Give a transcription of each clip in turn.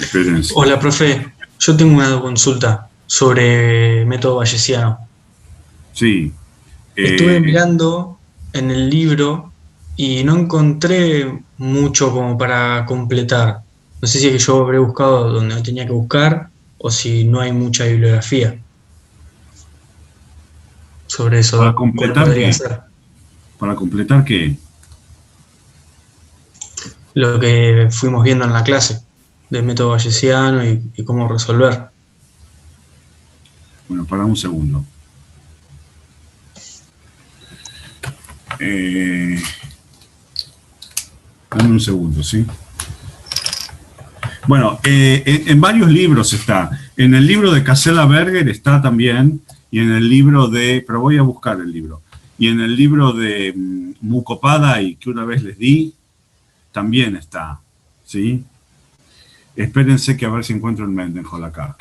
Espérense. Hola, profe. Yo tengo una consulta sobre método bayesiano. Sí. Estuve eh, mirando en el libro y no encontré mucho como para completar. No sé si es que yo habré buscado donde no tenía que buscar o si no hay mucha bibliografía sobre ¿Para eso. ¿Cuál completar podría qué? ser? ¿Para completar qué? Lo que fuimos viendo en la clase del método bayesiano y cómo resolver. Bueno, para un segundo. Eh, Dame un segundo, ¿sí? Bueno, en varios libros está. En el libro de Casella Berger está también, y en el libro de, pero voy a buscar el libro, y en el libro de Mucopada y que una vez les di, también está, ¿sí? Espérense que a ver si encuentro el Mendenhall acá.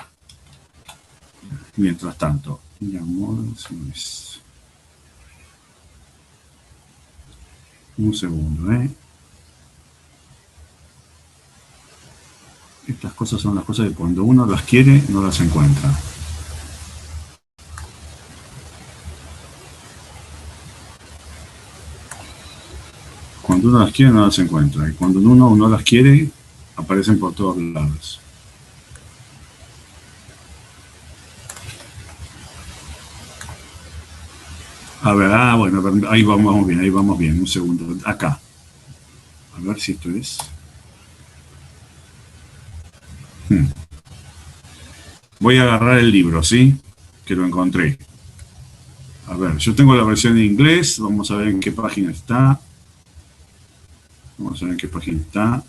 Mientras tanto, un segundo, ¿eh? Estas cosas son las cosas que cuando uno las quiere, no las encuentra. Cuando uno las quiere, no las encuentra. Y cuando uno no las quiere, aparecen por todos lados. A ver, bueno, ahí vamos bien, un segundo. Acá. A ver si esto es. Voy a agarrar el libro, ¿sí? Que lo encontré. A ver, yo tengo la versión en inglés. Vamos a ver en qué página está. Vamos a ver en qué página está.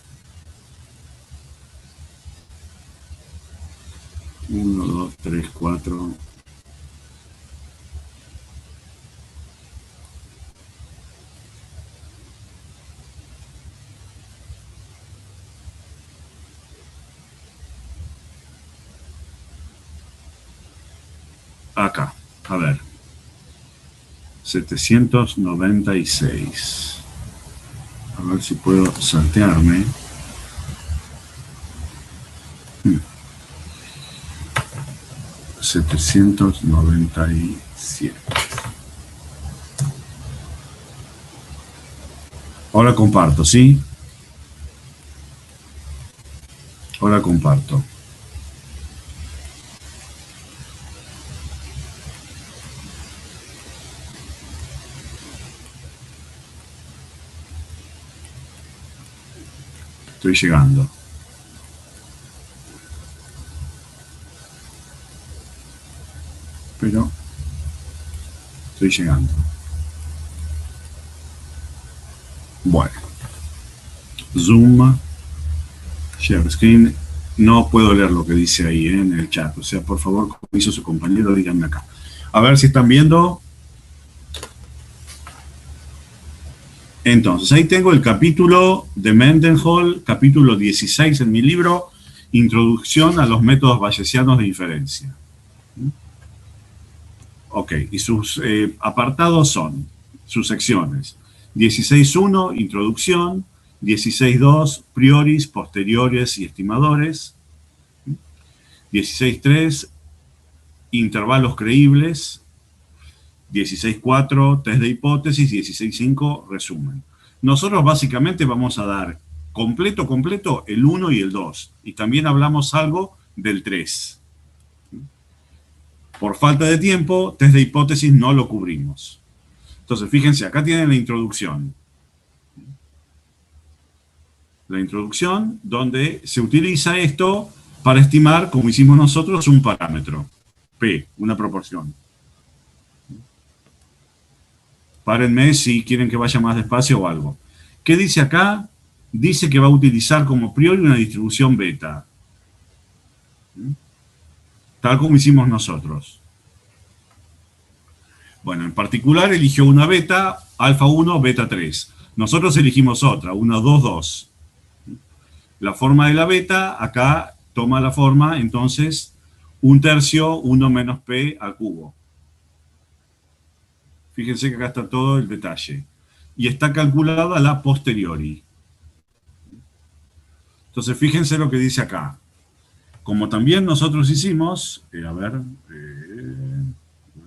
1, 2, 3, 4. Acá. A ver. 796. A ver si puedo saltearme. 797. Ahora comparto, ¿sí? Ahora comparto. Estoy llegando. Pero estoy llegando. Bueno. Zoom. Share screen. No puedo leer lo que dice ahí en el chat. O sea, por favor, como hizo su compañero, díganme acá. A ver si están viendo. Entonces, ahí tengo el capítulo de Mendenhall, capítulo 16 en mi libro, Introducción a los métodos bayesianos de inferencia. Ok, y sus apartados son, sus secciones, 16.1, Introducción, 16.2, Prioris, Posteriores y Estimadores, 16.3, Intervalos creíbles, 16.4, Test de hipótesis, 16.5, Resumen. Nosotros básicamente vamos a dar completo el 1 y el 2, y también hablamos algo del 3. Por falta de tiempo, test de hipótesis no lo cubrimos. Entonces, fíjense, acá tienen la introducción. La introducción donde se utiliza esto para estimar, como hicimos nosotros, un parámetro. P, una proporción. Párenme si quieren que vaya más despacio o algo. ¿Qué dice acá? Dice que va a utilizar como priori una distribución beta. Tal como hicimos nosotros. Bueno, en particular eligió una beta, alfa 1, beta 3. Nosotros elegimos otra, una 2, 2. La forma de la beta, acá toma la forma, entonces, 1/3, 1 menos p al cubo. Fíjense que acá está todo el detalle. Y está calculada la posteriori. Entonces, fíjense lo que dice acá. como también nosotros hicimos, a ver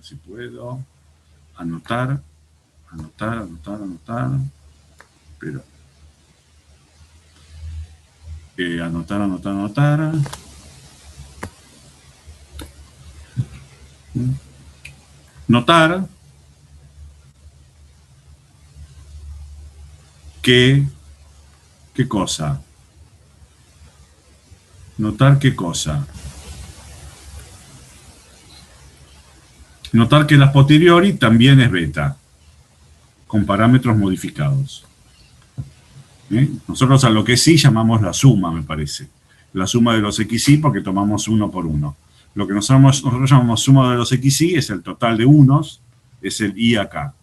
si puedo anotar, pero anotar. Notar que, ¿qué cosa? Notar qué cosa. Notar que la posteriori también es beta, con parámetros modificados. Nosotros a lo que sí llamamos la suma, me parece. La suma de los xy porque tomamos uno por uno. Lo que nosotros llamamos suma de los xy es el total de unos, es el i acá.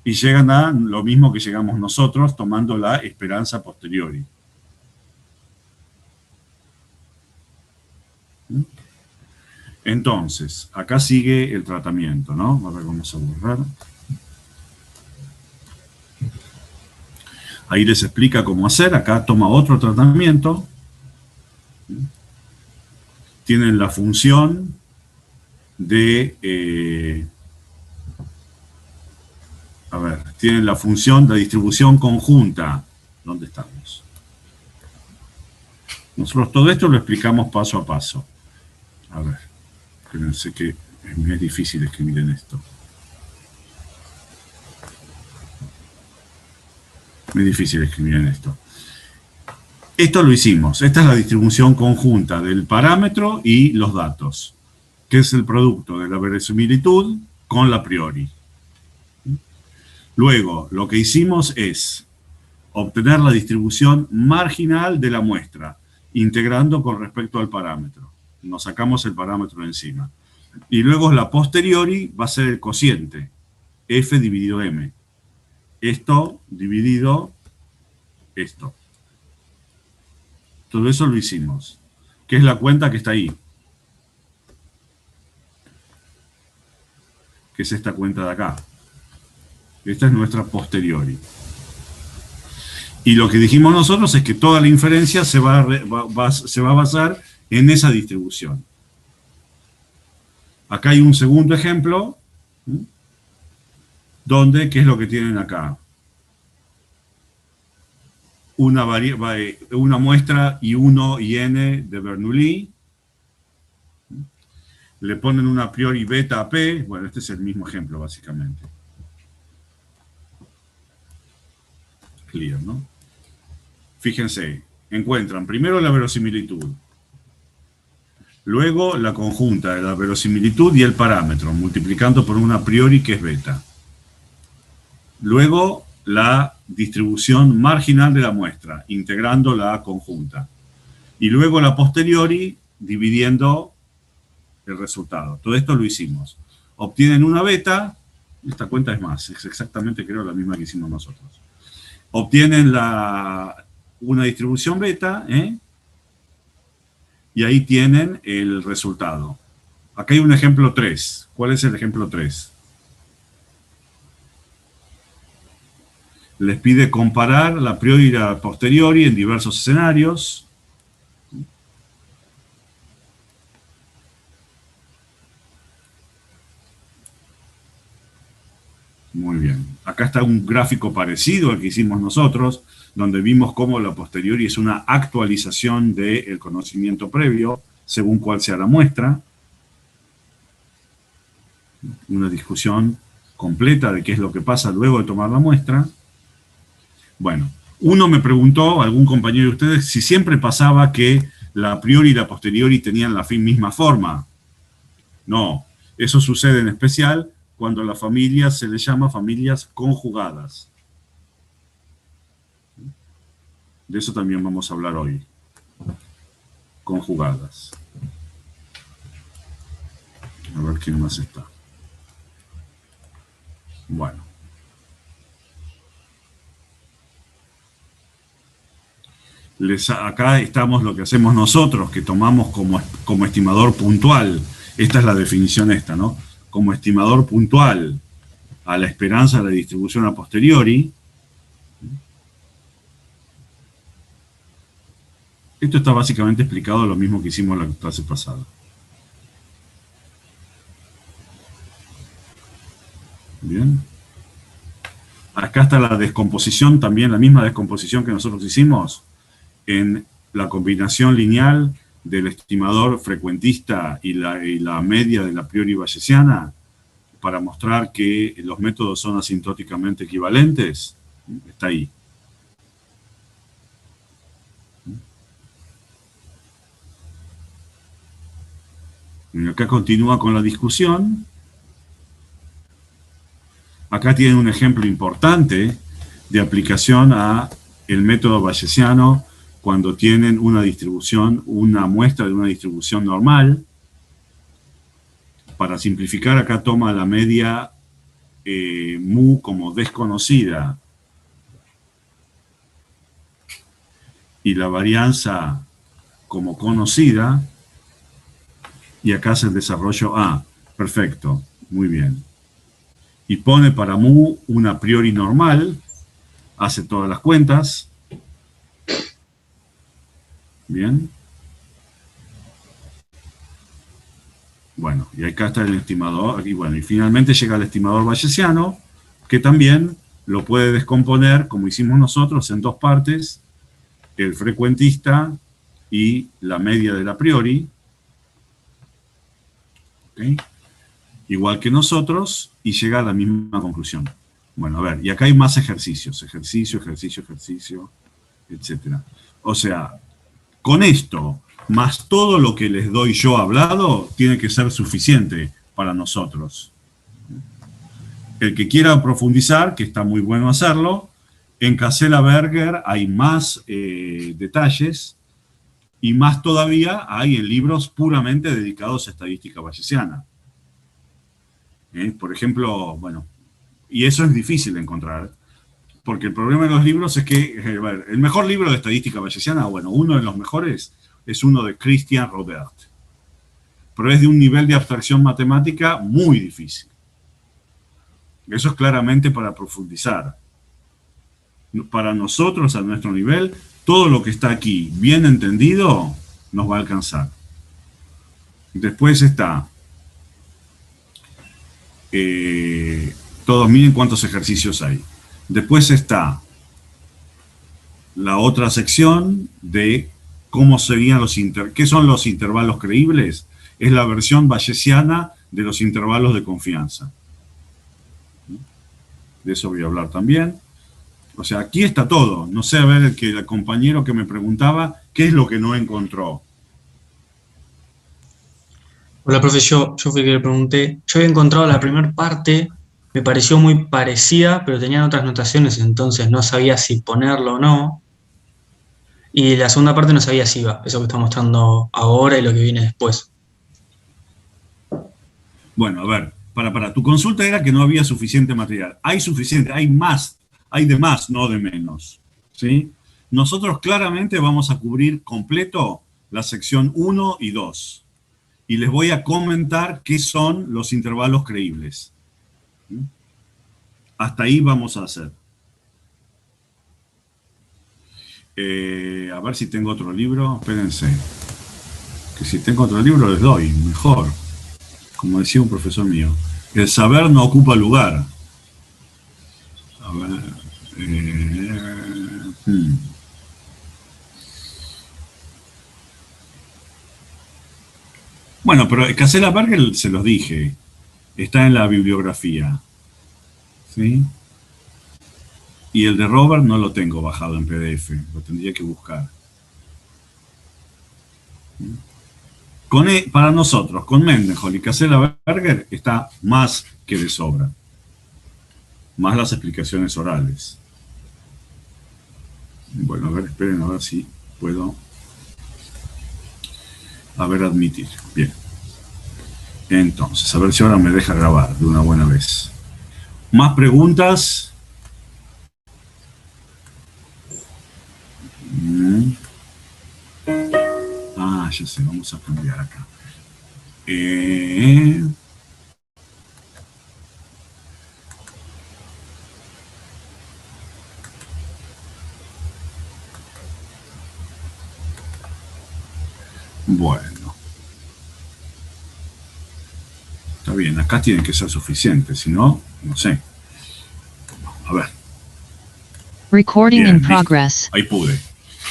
Y llegan a lo mismo que llegamos nosotros tomando la esperanza posteriori. Entonces, acá sigue el tratamiento, ¿no? Ahora vamos a borrar. Ahí les explica cómo hacer. Acá toma otro tratamiento. Tienen la función de... tienen la función de distribución conjunta. ¿Dónde estamos? Nosotros todo esto lo explicamos paso a paso. A ver, sé que es difícil escribir en esto. Muy difícil escribir en esto. Esto lo hicimos. Esta es la distribución conjunta del parámetro y los datos, que es el producto de la verosimilitud con la priori. Luego, lo que hicimos es obtener la distribución marginal de la muestra, integrando con respecto al parámetro. Nos sacamos el parámetro de encima. Y luego la posteriori va a ser el cociente, f dividido m. Esto dividido esto. Todo eso lo hicimos. ¿Qué es la cuenta que está ahí? Que es esta cuenta de acá. Esta es nuestra posteriori. Y lo que dijimos nosotros es que toda la inferencia se va a basar en esa distribución. Acá hay un segundo ejemplo, donde, ¿qué es lo que tienen acá? Una muestra I1 y N de Bernoulli. Le ponen una priori beta a P. Bueno, este es el mismo ejemplo, básicamente. Clear, ¿no? Fíjense, encuentran primero la verosimilitud, luego la conjunta de la verosimilitud y el parámetro, multiplicando por una priori que es beta. Luego la distribución marginal de la muestra, integrando la conjunta. Y luego la posteriori, dividiendo el resultado. Todo esto lo hicimos. Obtienen una beta, esta cuenta es más, es exactamente creo la misma que hicimos nosotros. Obtienen una distribución beta, y ahí tienen el resultado. Acá hay un ejemplo 3. ¿Cuál es el ejemplo 3? Les pide comparar la priori y la posteriori en diversos escenarios. Muy bien. Acá está un gráfico parecido al que hicimos nosotros, donde vimos cómo la posteriori es una actualización del conocimiento previo, según cuál sea la muestra. Una discusión completa de qué es lo que pasa luego de tomar la muestra. Bueno, uno me preguntó, algún compañero de ustedes, si siempre pasaba que la priori y la posteriori tenían la misma forma. No, eso sucede en especial cuando a las familias se les llama familias conjugadas. De eso también vamos a hablar hoy. Conjugadas. A ver quién más está. Bueno. Acá estamos lo que hacemos nosotros, que tomamos como estimador puntual. Esta es la definición esta, ¿no? Como estimador puntual a la esperanza de la distribución a posteriori. Esto está básicamente explicado lo mismo que hicimos en la clase pasada. Bien. Acá está la descomposición, también la misma descomposición que nosotros hicimos en la combinación lineal del estimador frecuentista y la media de la a priori bayesiana para mostrar que los métodos son asintóticamente equivalentes. Está ahí. Y acá continúa con la discusión. Acá tienen un ejemplo importante de aplicación a el método bayesiano cuando tienen una distribución, una muestra de una distribución normal. Para simplificar, acá toma la media mu como desconocida y la varianza como conocida, y acá hace el desarrollo A. Perfecto, muy bien. Y pone para mu una a priori normal, hace todas las cuentas. Bien. Bueno, y acá está el estimador, y bueno, y finalmente llega el estimador bayesiano, que también lo puede descomponer, como hicimos nosotros, en dos partes, el frecuentista y la media del a priori, ¿okay? Igual que nosotros, y llega a la misma conclusión. Bueno, a ver, y acá hay más ejercicios, ejercicio, etc. O sea, con esto, más todo lo que les doy yo hablado, tiene que ser suficiente para nosotros. El que quiera profundizar, que está muy bueno hacerlo, en Casella-Berger hay más detalles, y más todavía hay en libros puramente dedicados a estadística bayesiana. Por ejemplo, bueno, y eso es difícil de encontrar, porque el problema de los libros es que, el mejor libro de estadística bayesiana, bueno, uno de los mejores es uno de Christian Robert, pero es de un nivel de abstracción matemática muy difícil. Eso es claramente para profundizar. Para nosotros, a nuestro nivel, todo lo que está aquí bien entendido nos va a alcanzar. Después está todos miren cuántos ejercicios hay. Después está la otra sección de cómo serían ¿qué son los intervalos creíbles? Es la versión bayesiana de los intervalos de confianza. De eso voy a hablar también. O sea, aquí está todo. No sé, a ver, el compañero que me preguntaba, ¿qué es lo que no encontró? Hola, profe, yo fui el que le pregunté. Yo había encontrado la primera parte, me pareció muy parecida, pero tenían otras notaciones, entonces no sabía si ponerlo o no. Y la segunda parte no sabía si iba, eso que está mostrando ahora y lo que viene después. Bueno, a ver, tu consulta era que no había suficiente material. Hay suficiente, hay más, hay de más, no de menos. ¿Sí? Nosotros claramente vamos a cubrir completo la sección 1 y 2. Y les voy a comentar qué son los intervalos creíbles. Hasta ahí vamos a hacer. A ver si tengo otro libro. Espérense. Que si tengo otro libro les doy, mejor. Como decía un profesor mío. El saber no ocupa lugar. A ver. Bueno, pero Casella-Berger se los dije. Está en la bibliografía. ¿Sí? Y el de Robert no lo tengo bajado en PDF. Lo tendría que buscar. Para nosotros, con Mendenhall y Casella-Berger, está más que de sobra. Más las explicaciones orales. Bueno, a ver, esperen a ver si puedo. A ver, admitir. Bien. Entonces, a ver si ahora me deja grabar de una buena vez. ¿Más preguntas? Ah, ya sé, vamos a cambiar acá. Bueno, está bien, acá tienen que ser suficientes, si no, no sé. A ver. Recording Bien, in listo. progress. Ahí pude.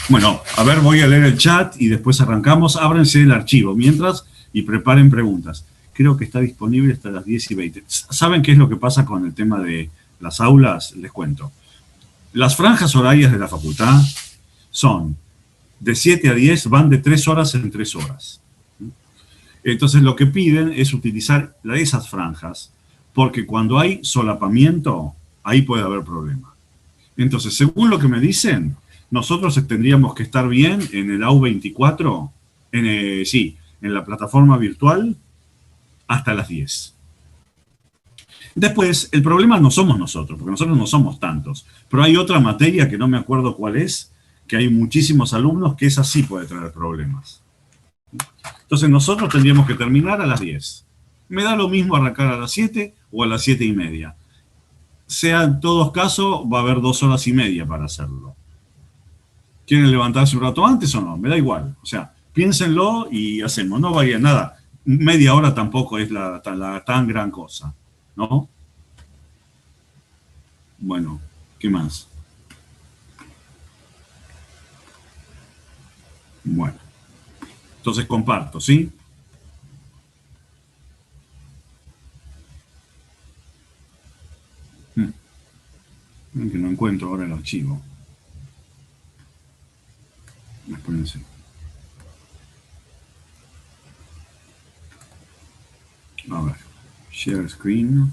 Bueno, a ver, voy a leer el chat y después arrancamos. Ábranse el archivo mientras y preparen preguntas. Creo que está disponible hasta las 10:20. ¿Saben qué es lo que pasa con el tema de las aulas? Les cuento. Las franjas horarias de la facultad son de 7 a 10, van de 3 horas en 3 horas. Entonces lo que piden es utilizar esas franjas, porque cuando hay solapamiento, ahí puede haber problema. Entonces, según lo que me dicen, nosotros tendríamos que estar bien en el AU24, en la plataforma virtual, hasta las 10. Después, el problema no somos nosotros, porque nosotros no somos tantos, pero hay otra materia que no me acuerdo cuál es, que hay muchísimos alumnos que esa sí puede traer problemas. Entonces nosotros tendríamos que terminar a las 10. Me da lo mismo arrancar a las 7 o a las 7:30. Sea en todos casos, va a haber 2 horas y media para hacerlo. ¿Quieren levantarse un rato antes o no? Me da igual. O sea, piénsenlo y hacemos. No varía nada. Media hora tampoco es la tan gran cosa, ¿no? Bueno, ¿qué más? Bueno. Entonces comparto, ¿sí? Que no encuentro ahora el archivo. Espérense. A ver. Share screen.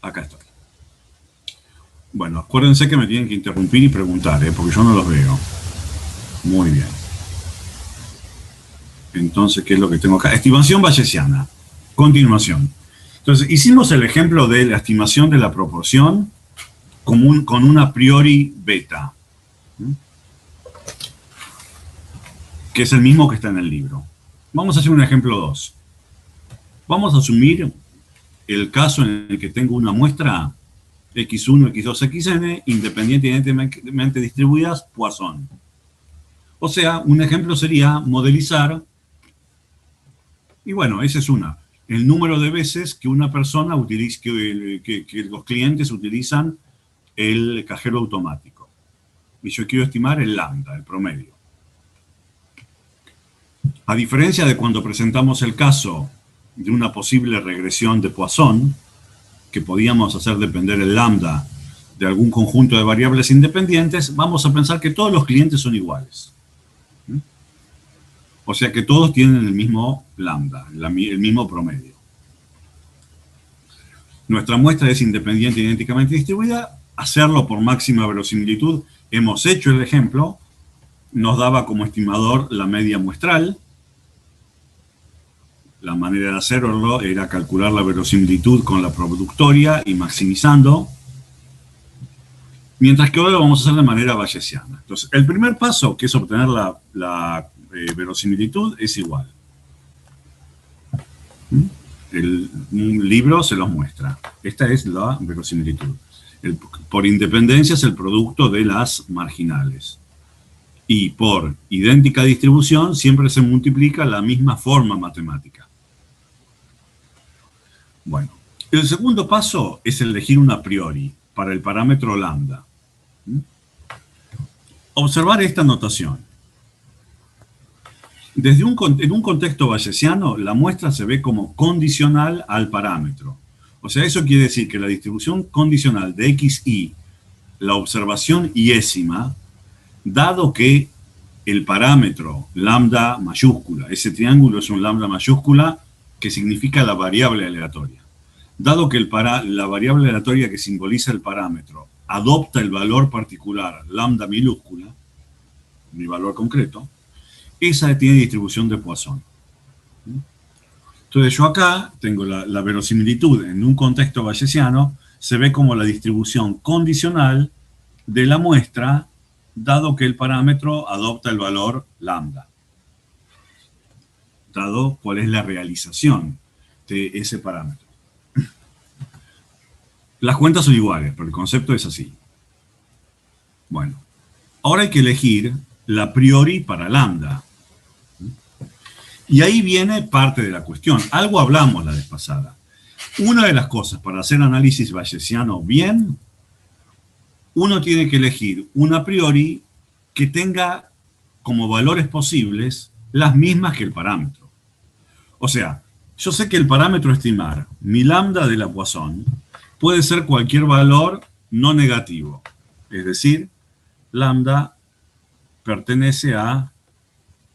Acá estoy. Bueno, acuérdense que me tienen que interrumpir y preguntar, porque yo no los veo. Muy bien. Entonces, ¿qué es lo que tengo acá? Estimación bayesiana. Continuación. Entonces, hicimos el ejemplo de la estimación de la proporción con un a priori beta, que es el mismo que está en el libro. Vamos a hacer un ejemplo 2. Vamos a asumir el caso en el que tengo una muestra x1, x2, xn independientemente distribuidas Poisson. O sea, un ejemplo sería modelizar, y bueno, esa es una, el número de veces que una persona utiliza, que los clientes utilizan el cajero automático. Y yo quiero estimar el lambda, el promedio. A diferencia de cuando presentamos el caso de una posible regresión de Poisson, que podíamos hacer depender el lambda de algún conjunto de variables independientes, vamos a pensar que todos los clientes son iguales. O sea que todos tienen el mismo lambda, el mismo promedio. Nuestra muestra es independiente e idénticamente distribuida. Hacerlo por máxima verosimilitud. Hemos hecho el ejemplo. Nos daba como estimador la media muestral. La manera de hacerlo era calcular la verosimilitud con la productoria y maximizando. Mientras que ahora lo vamos a hacer de manera bayesiana. Entonces, el primer paso, que es obtener la verosimilitud, es igual. Un libro se los muestra. Esta es la verosimilitud. Por independencia es el producto de las marginales. Y por idéntica distribución siempre se multiplica la misma forma matemática. Bueno, el segundo paso es elegir un a priori para el parámetro lambda. Observar esta notación. En un contexto bayesiano, la muestra se ve como condicional al parámetro. O sea, eso quiere decir que la distribución condicional de xy, la observación iésima, dado que el parámetro lambda mayúscula, ese triángulo es un lambda mayúscula que significa la variable aleatoria. Dado que la variable aleatoria que simboliza el parámetro adopta el valor particular lambda minúscula, mi valor concreto, esa tiene distribución de Poisson. Entonces yo acá tengo la verosimilitud en un contexto bayesiano, se ve como la distribución condicional de la muestra, dado que el parámetro adopta el valor lambda. Dado cuál es la realización de ese parámetro. Las cuentas son iguales, pero el concepto es así. Bueno, ahora hay que elegir la priori para lambda. Y ahí viene parte de la cuestión. Algo hablamos la vez pasada. Una de las cosas para hacer análisis bayesiano bien, uno tiene que elegir un a priori que tenga como valores posibles las mismas que el parámetro. O sea, yo sé que el parámetro a estimar, mi lambda de la Poisson, puede ser cualquier valor no negativo. Es decir, lambda pertenece a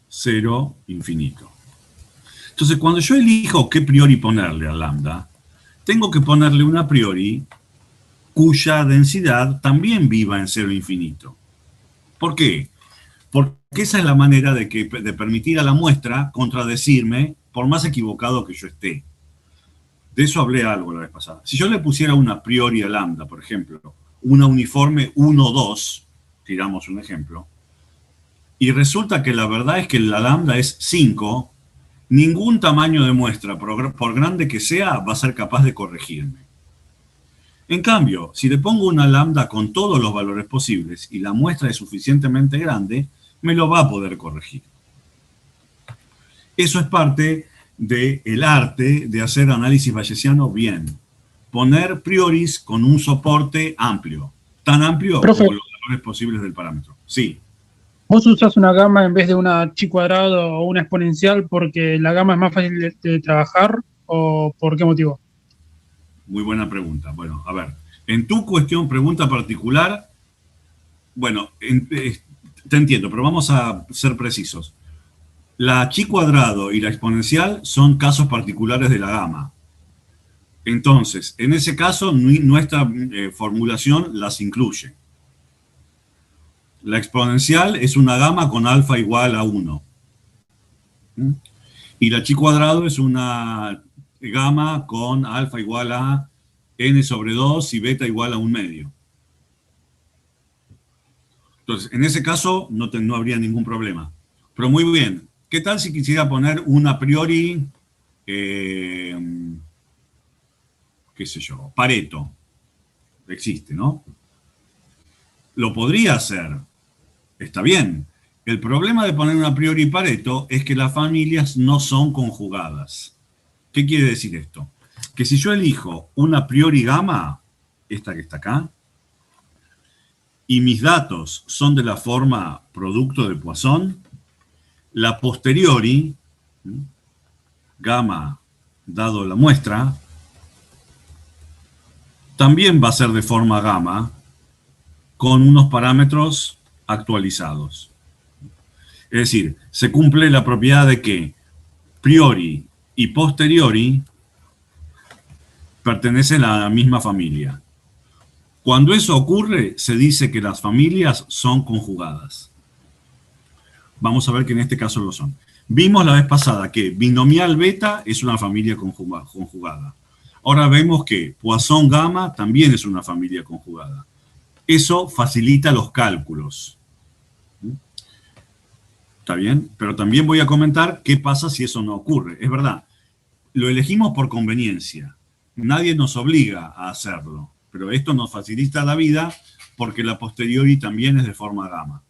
0 infinito. Entonces, cuando yo elijo qué priori ponerle a lambda, tengo que ponerle una priori cuya densidad también viva en 0 infinito. ¿Por qué? Porque esa es la manera de permitir a la muestra contradecirme por más equivocado que yo esté. De eso hablé algo la vez pasada. Si yo le pusiera una priori a lambda, por ejemplo, una uniforme 1,2, tiramos un ejemplo, y resulta que la verdad es que la lambda es 5, ningún tamaño de muestra, por grande que sea, va a ser capaz de corregirme. En cambio, si le pongo una lambda con todos los valores posibles y la muestra es suficientemente grande, me lo va a poder corregir. Eso es parte del arte de hacer análisis bayesiano bien. Poner prioris con un soporte amplio, tan amplio Profe, como los valores posibles del parámetro. Sí. ¿vos usás una gama en vez de una chi cuadrado o una exponencial porque la gama es más fácil de trabajar o por qué motivo? Muy buena pregunta. Bueno, a ver, en tu pregunta particular, bueno, te entiendo, pero vamos a ser precisos. La chi cuadrado y la exponencial son casos particulares de la gama. Entonces, en ese caso, nuestra formulación las incluye. La exponencial es una gama con alfa igual a 1. Y la chi cuadrado es una gama con alfa igual a n sobre 2 y beta igual a 1/2. Entonces, en ese caso no habría ningún problema. Pero muy bien, ¿qué tal si quisiera poner un a priori, qué sé yo, Pareto? Existe, ¿no? Lo podría hacer. Está bien. El problema de poner un a priori Pareto es que las familias no son conjugadas. ¿Qué quiere decir esto? Que si yo elijo una a priori gamma, esta que está acá, y mis datos son de la forma producto de Poisson, la posteriori, gamma dado la muestra, también va a ser de forma gamma con unos parámetros actualizados. Es decir, se cumple la propiedad de que priori y posteriori pertenecen a la misma familia. Cuando eso ocurre, se dice que las familias son conjugadas. Vamos a ver que en este caso lo son. Vimos la vez pasada que binomial beta es una familia conjugada. Ahora vemos que Poisson gamma también es una familia conjugada. Eso facilita los cálculos. ¿Está bien? Pero también voy a comentar qué pasa si eso no ocurre. Es verdad, lo elegimos por conveniencia. Nadie nos obliga a hacerlo. Pero esto nos facilita la vida porque la posteriori también es de forma gamma.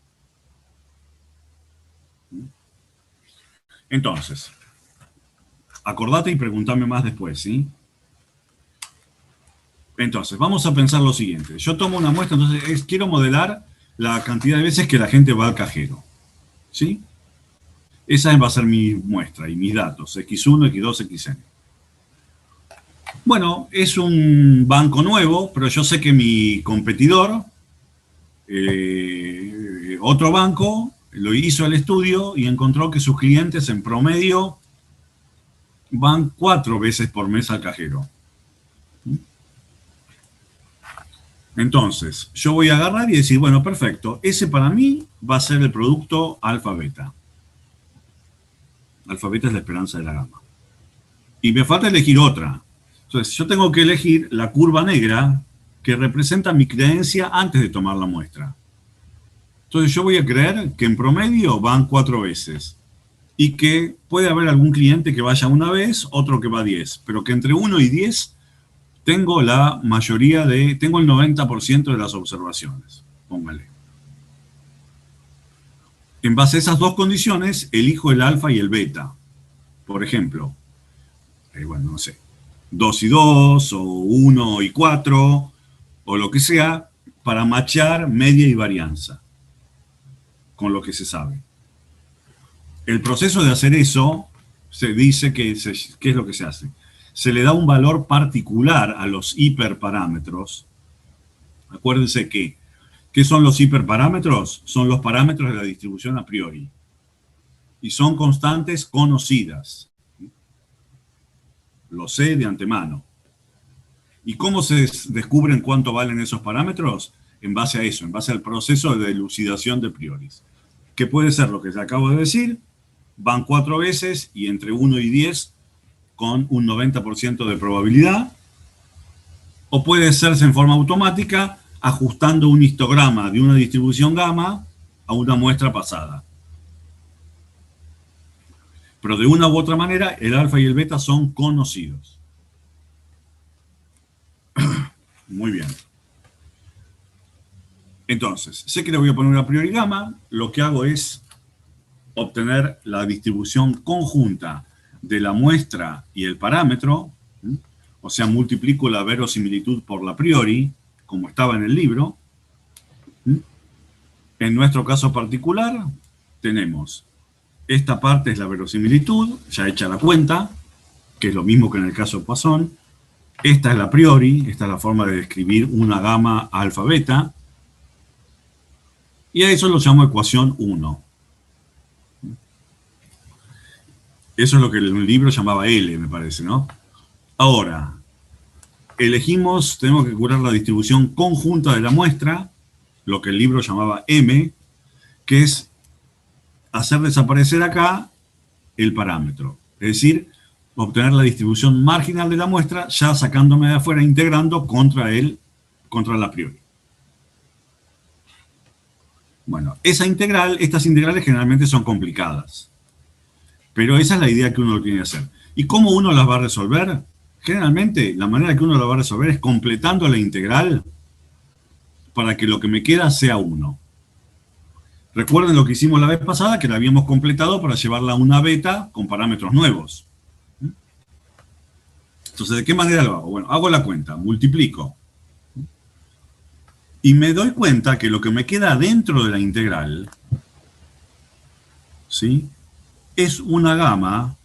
Entonces, acordate y preguntame más después, ¿sí? Entonces, vamos a pensar lo siguiente. Yo tomo una muestra, entonces quiero modelar la cantidad de veces que la gente va al cajero. ¿Sí? Esa va a ser mi muestra y mis datos, X1, X2, Xn. Bueno, es un banco nuevo, pero yo sé que mi competidor, otro banco, lo hizo el estudio y encontró que sus clientes en promedio van 4 veces por mes al cajero. Entonces, yo voy a agarrar y decir, bueno, perfecto, ese para mí va a ser el producto alfa-beta. Alfa-beta es la esperanza de la gama. Y me falta elegir otra. Entonces, yo tengo que elegir la curva negra que representa mi creencia antes de tomar la muestra. Entonces, yo voy a creer que en promedio van 4 veces. Y que puede haber algún cliente que vaya una vez, otro que va 10. Pero que entre 1 y 10 tengo la mayoría tengo el 90% de las observaciones. Póngale. En base a esas dos condiciones, elijo el alfa y el beta. por ejemplo, bueno, no sé, 2 y 2, o 1 y 4, o lo que sea, para machear media y varianza con lo que se sabe. El proceso de hacer eso, se dice que ¿qué es lo que se hace? Se le da un valor particular a los hiperparámetros. Acuérdense que, ¿qué son los hiperparámetros? Son los parámetros de la distribución a priori. Y son constantes conocidas. Lo sé de antemano. ¿Y cómo se descubren cuánto valen esos parámetros? En base a eso, en base al proceso de elucidación de prioris. Que puede ser lo que te acabo de decir, van 4 veces y entre 1 y 10 con un 90% de probabilidad, o puede hacerse en forma automática ajustando un histograma de una distribución gamma a una muestra pasada. Pero de una u otra manera, el alfa y el beta son conocidos. Muy bien. Entonces, sé que le voy a poner una priori gamma, lo que hago es obtener la distribución conjunta de la muestra y el parámetro, o sea, multiplico la verosimilitud por la priori, como estaba en el libro. En nuestro caso particular, tenemos esta parte es la verosimilitud, ya hecha la cuenta, que es lo mismo que en el caso de Poisson. Esta es la priori, esta es la forma de describir una gamma alfa beta. Y a eso lo llamo ecuación 1. Eso es lo que el libro llamaba L, me parece, ¿no? Ahora, tenemos que curar la distribución conjunta de la muestra, lo que el libro llamaba M, que es hacer desaparecer acá el parámetro. Es decir, obtener la distribución marginal de la muestra, ya sacándome de afuera, integrando contra la priori. Bueno, estas integrales generalmente son complicadas. Pero esa es la idea que uno lo tiene que hacer. ¿Y cómo uno las va a resolver? Generalmente, la manera que uno las va a resolver es completando la integral para que lo que me queda sea 1. Recuerden lo que hicimos la vez pasada, que la habíamos completado para llevarla a una beta con parámetros nuevos. Entonces, ¿de qué manera lo hago? Bueno, hago la cuenta, multiplico. Y me doy cuenta que lo que me queda dentro de la integral, ¿sí?, es una gamma,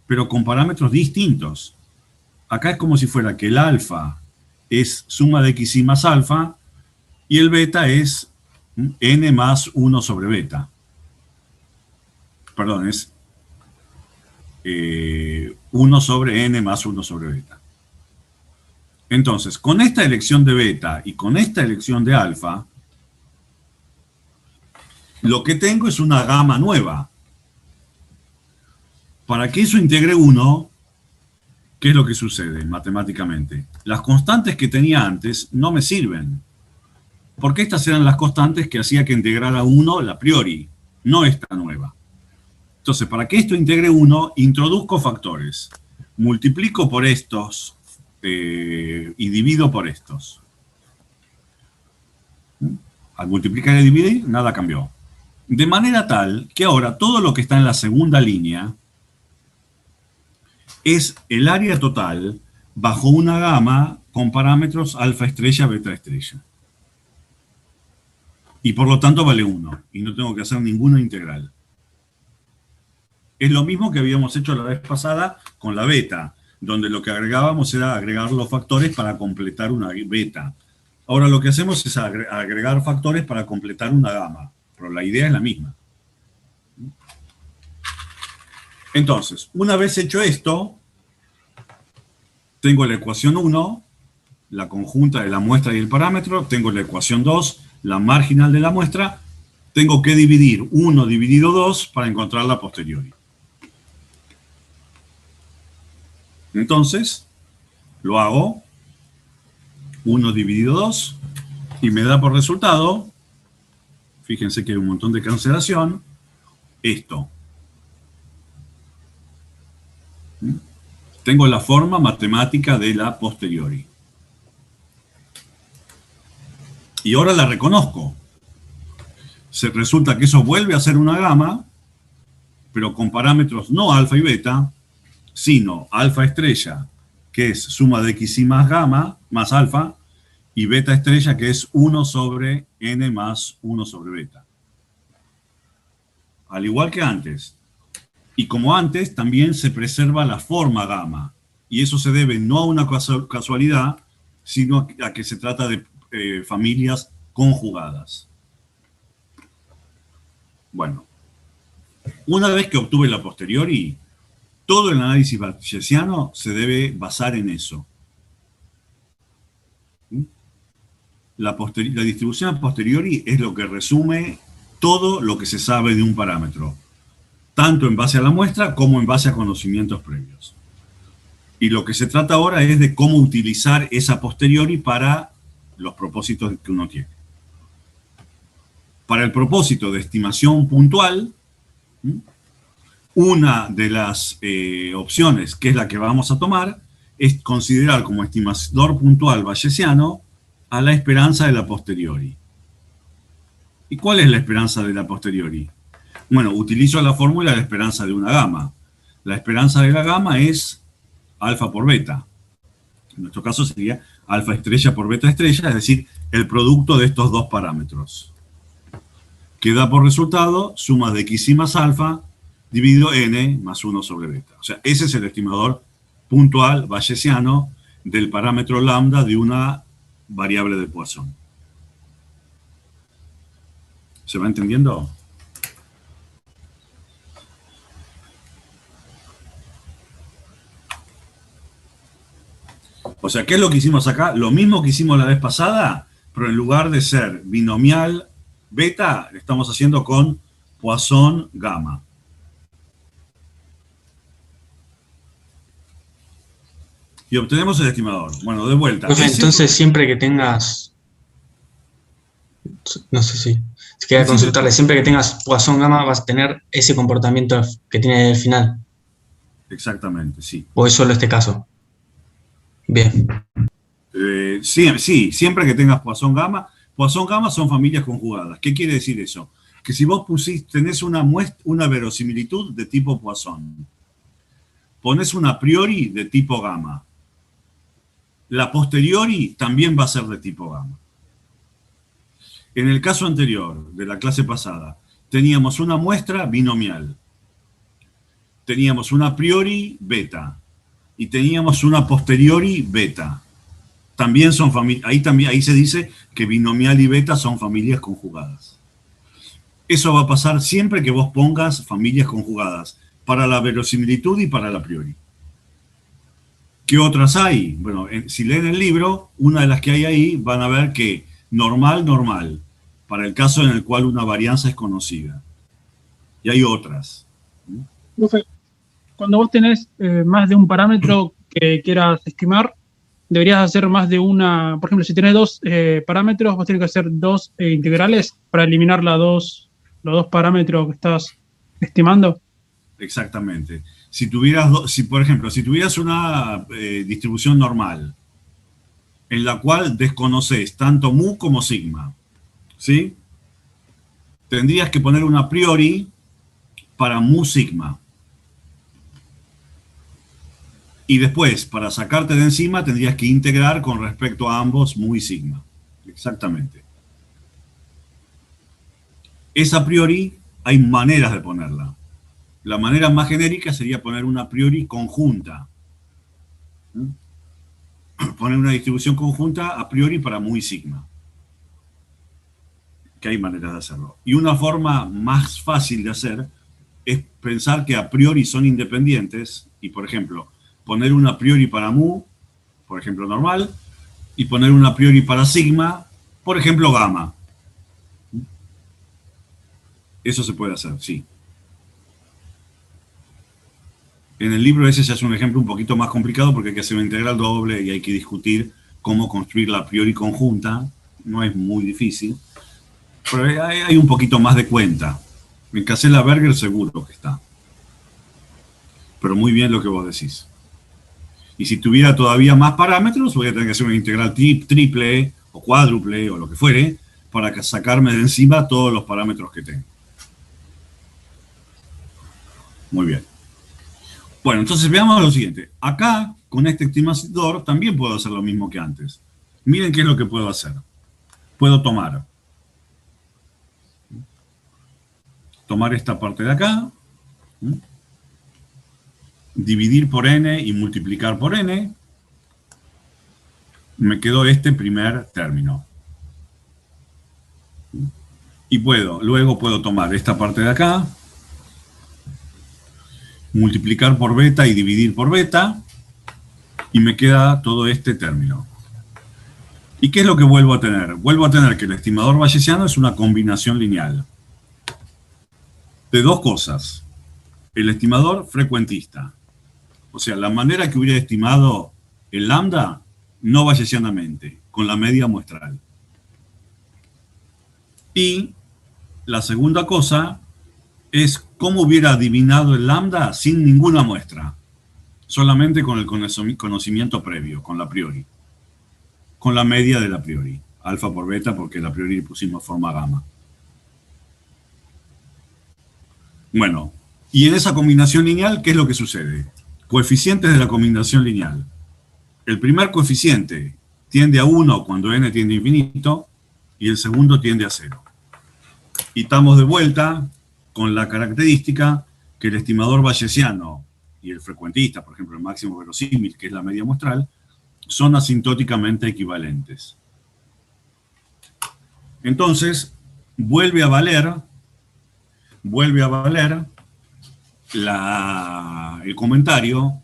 pero con parámetros distintos. Acá es como si fuera que el alfa es suma de x y más alfa, y el beta es n más 1 sobre beta. Perdón, es 1 sobre n más 1 sobre beta. Entonces, con esta elección de beta y con esta elección de alfa, lo que tengo es una gamma nueva. Para que eso integre 1, ¿qué es lo que sucede matemáticamente? Las constantes que tenía antes no me sirven. Porque estas eran las constantes que hacía que integrara 1 la priori, no esta nueva. Entonces, para que esto integre 1, introduzco factores. Multiplico por estos y divido por estos. Al multiplicar y dividir, nada cambió. De manera tal que ahora todo lo que está en la segunda línea es el área total bajo una gamma con parámetros alfa estrella, beta estrella. Y por lo tanto vale 1. Y no tengo que hacer ninguna integral. Es lo mismo que habíamos hecho la vez pasada con la beta, donde lo que agregábamos era agregar los factores para completar una beta. Ahora lo que hacemos es agregar factores para completar una gamma. Pero la idea es la misma. Entonces, una vez hecho esto, tengo la ecuación 1, la conjunta de la muestra y el parámetro, tengo la ecuación 2, la marginal de la muestra, tengo que dividir 1 dividido 2 para encontrar la posteriori. Entonces, lo hago, 1 dividido 2, y me da por resultado, fíjense que hay un montón de cancelación, esto. Tengo la forma matemática de la posteriori. Y ahora la reconozco. Resulta que eso vuelve a ser una gamma, pero con parámetros no alfa y beta, sino alfa estrella, que es suma de x más gamma, más alfa, y beta estrella, que es 1 sobre n más 1 sobre beta. Al igual que antes. Y como antes, también se preserva la forma gamma. Y eso se debe no a una casualidad, sino a que se trata de familias conjugadas. Bueno, una vez que obtuve la posteriori, todo el análisis bayesiano se debe basar en eso. La distribución a posteriori es lo que resume todo lo que se sabe de un parámetro, tanto en base a la muestra como en base a conocimientos previos. Y lo que se trata ahora es de cómo utilizar esa posteriori para los propósitos que uno tiene. Para el propósito de estimación puntual, una de las opciones, que es la que vamos a tomar, es considerar como estimador puntual bayesiano a la esperanza de la posteriori. ¿Y cuál es la esperanza de la posteriori? Bueno, utilizo la fórmula de la esperanza de una gama. La esperanza de la gama es alfa por beta. En nuestro caso sería alfa estrella por beta estrella, es decir, el producto de estos dos parámetros. Que da por resultado suma de x y más alfa dividido n más 1 sobre beta. O sea, ese es el estimador puntual bayesiano del parámetro lambda de una variable de Poisson. ¿Se va entendiendo? O sea, ¿qué es lo que hicimos acá? Lo mismo que hicimos la vez pasada, pero en lugar de ser binomial beta, lo estamos haciendo con Poisson gamma. Y obtenemos el estimador. Bueno, de vuelta. Entonces, siempre que tengas... No sé si quería consultarle. Siempre que tengas Poisson gamma vas a tener ese comportamiento que tiene el final. Exactamente, sí. ¿O es solo este caso? Bien. Sí, siempre que tengas Poisson gamma son familias conjugadas. ¿Qué quiere decir eso? Que si vos tenés una verosimilitud de tipo Poisson, ponés una a priori de tipo gamma, la posteriori también va a ser de tipo gamma. En el caso anterior, de la clase pasada, teníamos una muestra binomial, teníamos una a priori beta, y teníamos una posteriori beta. También son familias, ahí se dice que binomial y beta son familias conjugadas. Eso va a pasar siempre que vos pongas familias conjugadas, para la verosimilitud y para la a priori. ¿Qué otras hay? Bueno, si leen el libro, una de las que hay ahí, van a ver que normal, normal, para el caso en el cual una varianza es conocida. Y hay otras. Profe, cuando vos tenés más de un parámetro que quieras estimar, deberías hacer más de una. Por ejemplo, si tenés dos parámetros, vos tenés que hacer dos integrales para eliminar los dos parámetros que estás estimando. Exactamente. Si tuvieras, por ejemplo, si tuvieras una distribución normal, en la cual desconoces tanto mu como sigma, ¿sí? Tendrías que poner una a priori para mu sigma. Y después, para sacarte de encima, tendrías que integrar con respecto a ambos mu y sigma. Exactamente. Esa a priori hay maneras de ponerla. La manera más genérica sería poner una a priori conjunta. Poner una distribución conjunta a priori para mu y sigma. Que hay maneras de hacerlo. Y una forma más fácil de hacer es pensar que a priori son independientes y, por ejemplo, poner una a priori para mu, por ejemplo, normal, y poner una a priori para sigma, por ejemplo, gamma. Eso se puede hacer, sí. En el libro ese ya es un ejemplo un poquito más complicado porque hay que hacer una integral doble y hay que discutir cómo construir la a priori conjunta. No es muy difícil, pero hay un poquito más de cuenta. En Casella-Berger seguro que está. Pero muy bien lo que vos decís. Y si tuviera todavía más parámetros, voy a tener que hacer una integral triple o cuádruple o lo que fuere para sacarme de encima todos los parámetros que tengo. Muy bien. Bueno, entonces veamos lo siguiente. Acá, con este estimador, también puedo hacer lo mismo que antes. Miren qué es lo que puedo hacer. Puedo tomar esta parte de acá, dividir por n y multiplicar por n. Me quedó este primer término. Y luego puedo tomar esta parte de acá, multiplicar por beta y dividir por beta, y me queda todo este término. ¿Y qué es lo que vuelvo a tener? Vuelvo a tener que el estimador bayesiano es una combinación lineal de dos cosas. El estimador frecuentista, o sea, la manera que hubiera estimado el lambda no bayesianamente, con la media muestral. Y la segunda cosa es cómo hubiera adivinado el lambda sin ninguna muestra, solamente con el conocimiento previo, con la priori, con la media de la priori, alfa por beta, porque la priori pusimos forma gamma. Bueno, y en esa combinación lineal, ¿qué es lo que sucede? Coeficientes de la combinación lineal. El primer coeficiente tiende a 1 cuando n tiende a infinito, y el segundo tiende a 0. Y estamos de vuelta con la característica que el estimador bayesiano y el frecuentista, por ejemplo, el máximo verosímil, que es la media muestral, son asintóticamente equivalentes. Entonces, vuelve a valer el comentario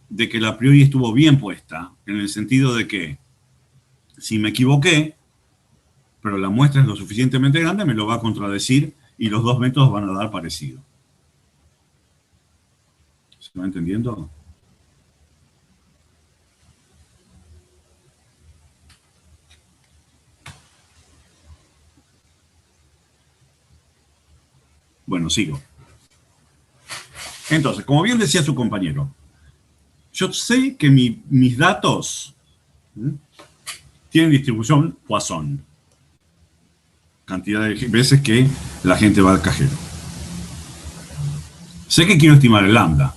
de que la priori estuvo bien puesta, en el sentido de que si me equivoqué, pero la muestra es lo suficientemente grande, me lo va a contradecir y los dos métodos van a dar parecido. ¿Se va entendiendo? Bueno, sigo. Entonces, como bien decía su compañero, yo sé que mis datos tienen distribución Poisson. Cantidad de veces que la gente va al cajero. Sé que quiero estimar el lambda.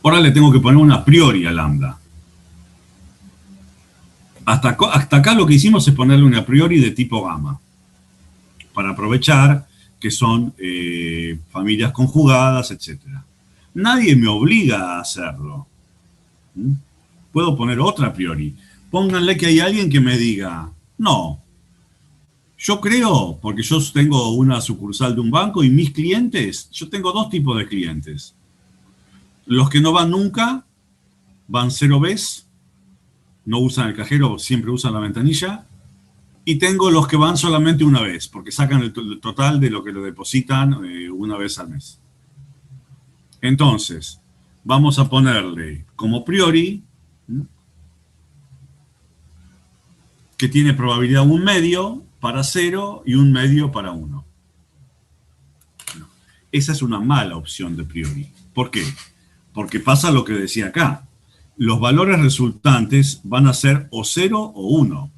Ahora le tengo que poner una priori al lambda. Hasta acá lo que hicimos es ponerle una priori de tipo gamma, para aprovechar que son familias conjugadas, etc. Nadie me obliga a hacerlo. Puedo poner otra priori. Pónganle que hay alguien que me diga, no, yo creo, porque yo tengo una sucursal de un banco y mis clientes, yo tengo dos tipos de clientes. Los que no van nunca, van 0 veces, no usan el cajero, siempre usan la ventanilla. Y tengo los que van solamente una vez, porque sacan el total de lo que lo depositan una vez al mes. Entonces, vamos a ponerle como priori que tiene probabilidad 1 medio para 0 y 1 medio para 1. Esa es una mala opción de priori. ¿Por qué? Porque pasa lo que decía acá. Los valores resultantes van a ser o 0 o 1.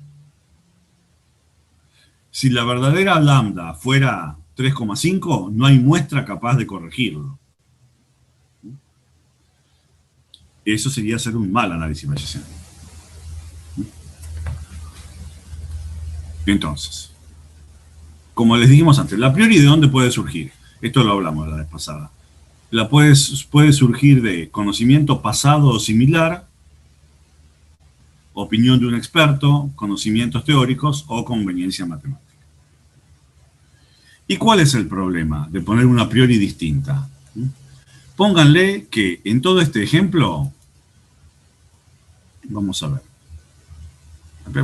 Si la verdadera lambda fuera 3,5, no hay muestra capaz de corregirlo. Eso sería hacer un mal análisis bayesiano. Entonces, como les dijimos antes, la priori ¿de dónde puede surgir? Esto lo hablamos la vez pasada. Puede surgir de conocimiento pasado o similar, opinión de un experto, conocimientos teóricos o conveniencia matemática. ¿Y cuál es el problema de poner una priori distinta? Pónganle que en todo este ejemplo, vamos a ver.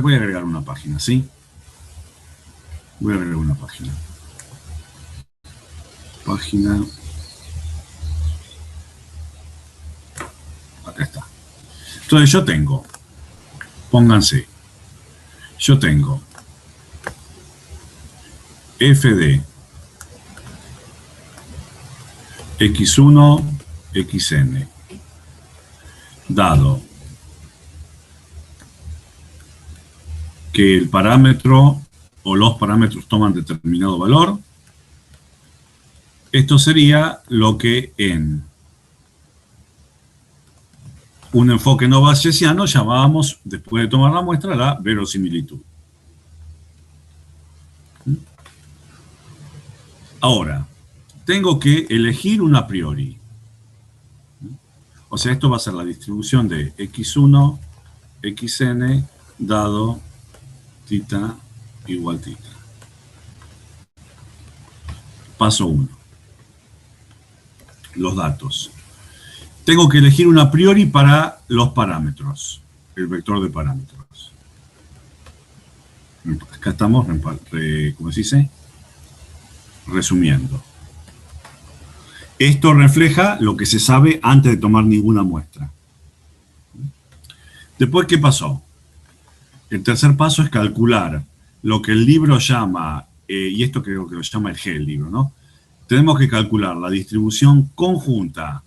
Voy a agregar una página, ¿sí? Voy a agregar una página. Página. Acá está. Entonces yo tengo, pónganse, yo tengo f de x1, xn, dado que el parámetro o los parámetros toman determinado valor, Esto sería lo que en un enfoque no bayesiano llamábamos, después de tomar la muestra, la verosimilitud. Ahora, tengo que elegir un a priori. O sea, esto va a ser la distribución de x1, xn, dado θ igual θ. Paso 1. Los datos. Tengo que elegir un a priori para los parámetros, el vector de parámetros. Acá estamos, ¿cómo se dice? Resumiendo. Esto refleja lo que se sabe antes de tomar ninguna muestra. Después, ¿qué pasó? El tercer paso es calcular lo que el libro llama, y esto creo que lo llama el G el libro, ¿no? Tenemos que calcular la distribución conjunta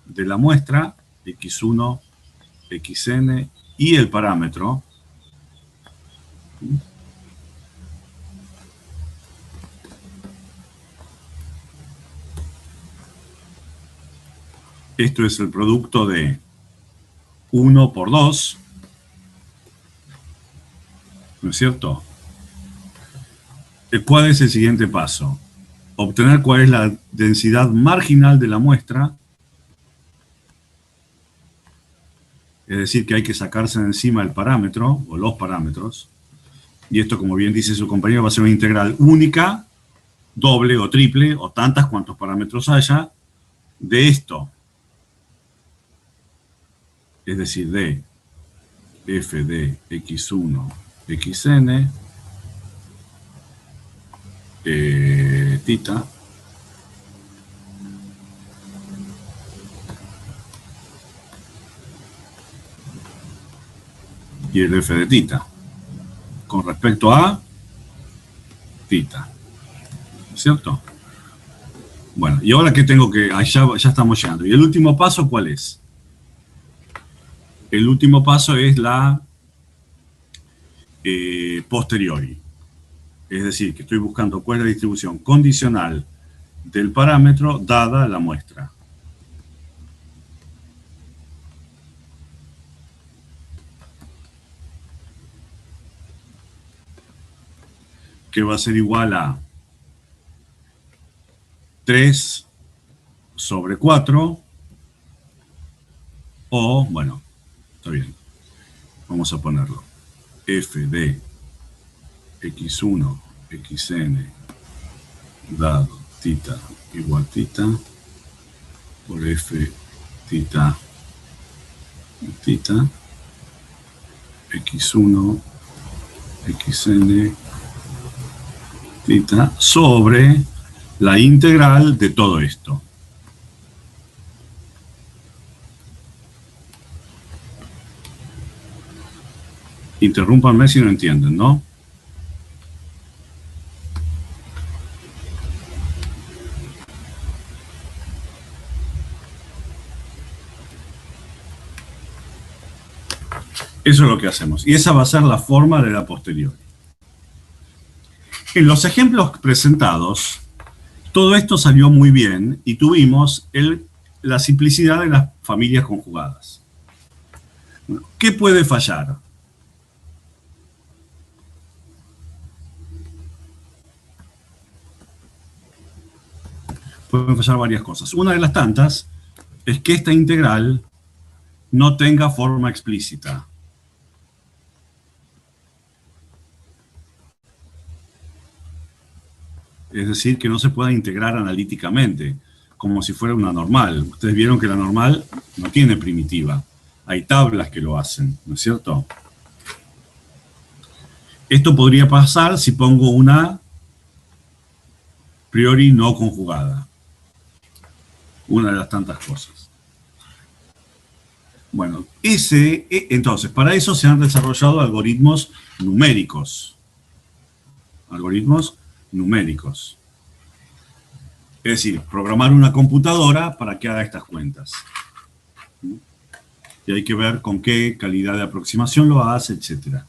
de la muestra, x1, xn, y el parámetro. Esto es el producto de 1 por 2, ¿no es cierto? ¿Cuál es el siguiente paso? Obtener cuál es la densidad marginal de la muestra. Es decir, que hay que sacarse de encima el parámetro, o los parámetros. Y esto, como bien dice su compañero, va a ser una integral única, doble o triple, o tantas cuantos parámetros haya, de esto. Es decir, de f de x1, xn, θ, y el f de θ, con respecto a θ. ¿Cierto? Bueno, y ahora que tengo que... ya estamos llegando. ¿Y el último paso cuál es? El último paso es la posteriori. Es decir, que estoy buscando cuál es la distribución condicional del parámetro dada la muestra. Que va a ser igual a 3 sobre 4 o, bueno, está bien, vamos a ponerlo, f de x1, xn, dado θ igual θ, por f θ, θ, x1, xn, θ, sobre la integral de todo esto. Interrúmpanme si no entienden, ¿no? Eso es lo que hacemos. Y esa va a ser la forma de la posteriori. En los ejemplos presentados, todo esto salió muy bien y tuvimos la simplicidad de las familias conjugadas. ¿Qué puede fallar? Pueden fallar varias cosas. Una de las tantas es que esta integral no tenga forma explícita. Es decir, que no se pueda integrar analíticamente, como si fuera una normal. Ustedes vieron que la normal no tiene primitiva. Hay tablas que lo hacen, ¿no es cierto? Esto podría pasar si pongo una priori no conjugada. Una de las tantas cosas. Bueno, entonces, para eso se han desarrollado algoritmos numéricos. Algoritmos numéricos. Es decir, programar una computadora para que haga estas cuentas. Y hay que ver con qué calidad de aproximación lo hace, etc.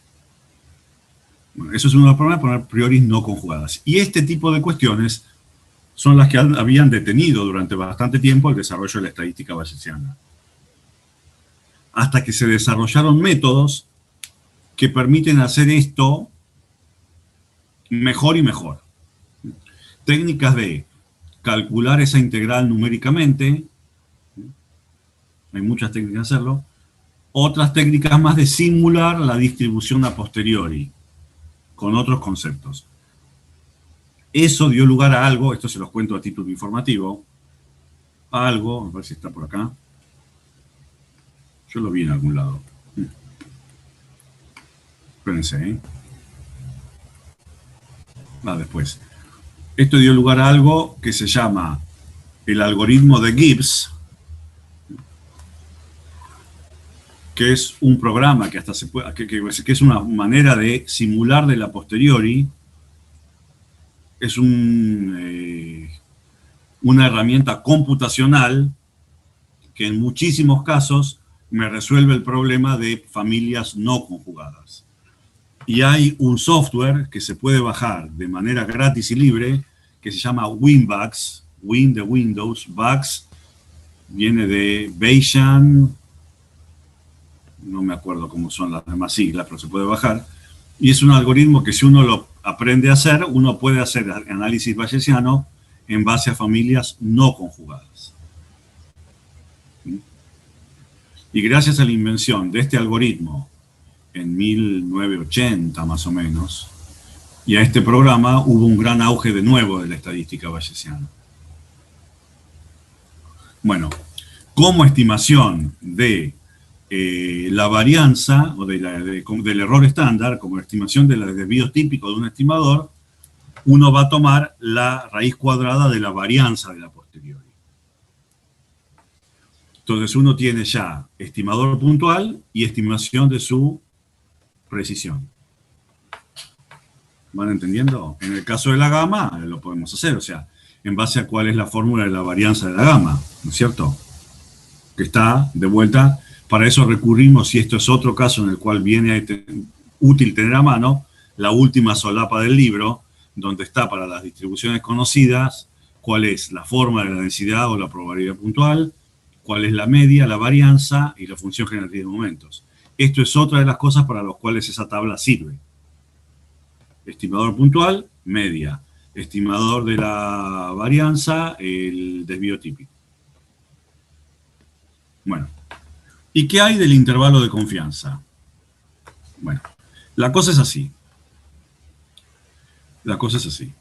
Bueno, eso es uno de los problemas, poner priori no conjugadas. Y este tipo de cuestiones son las que habían detenido durante bastante tiempo el desarrollo de la estadística bayesiana. Hasta que se desarrollaron métodos que permiten hacer esto mejor y mejor. Técnicas de calcular esa integral numéricamente, hay muchas técnicas de hacerlo, otras técnicas más de simular la distribución a posteriori, con otros conceptos. Eso dio lugar a algo, esto se los cuento a título informativo, a algo, a ver si está por acá, yo lo vi en algún lado. Espérense, ¿eh? Después. Esto dio lugar a algo que se llama el algoritmo de Gibbs, que es un programa que hasta se puede, que es una manera de simular de la posteriori. Es una herramienta computacional que en muchísimos casos me resuelve el problema de familias no conjugadas. Y hay un software que se puede bajar de manera gratis y libre que se llama WinBugs, Win de Windows, Bugs, viene de Bayesian, no me acuerdo cómo son las demás siglas, pero se puede bajar. Y es un algoritmo que si uno lo aprende a hacer, uno puede hacer análisis bayesiano en base a familias no conjugadas. Y gracias a la invención de este algoritmo en 1980 más o menos, y a este programa hubo un gran auge de nuevo de la estadística bayesiana. Bueno, como estimación de la varianza o del error estándar, como estimación del desvío típico de un estimador, uno va a tomar la raíz cuadrada de la varianza de la posteriori. Entonces uno tiene ya estimador puntual y estimación de su precisión. ¿Van entendiendo? En el caso de la gama lo podemos hacer, o sea, en base a cuál es la fórmula de la varianza de la gama, ¿no es cierto? Que está de vuelta. Para eso recurrimos, si esto es otro caso en el cual viene útil tener a mano, la última solapa del libro, donde está para las distribuciones conocidas, cuál es la forma de la densidad o la probabilidad puntual, cuál es la media, la varianza y la función generativa de momentos. Esto es otra de las cosas para las cuales esa tabla sirve. Estimador puntual, media. Estimador de la varianza, el desvío típico. Bueno. ¿Y qué hay del intervalo de confianza? Bueno, la cosa es así. La cosa es así.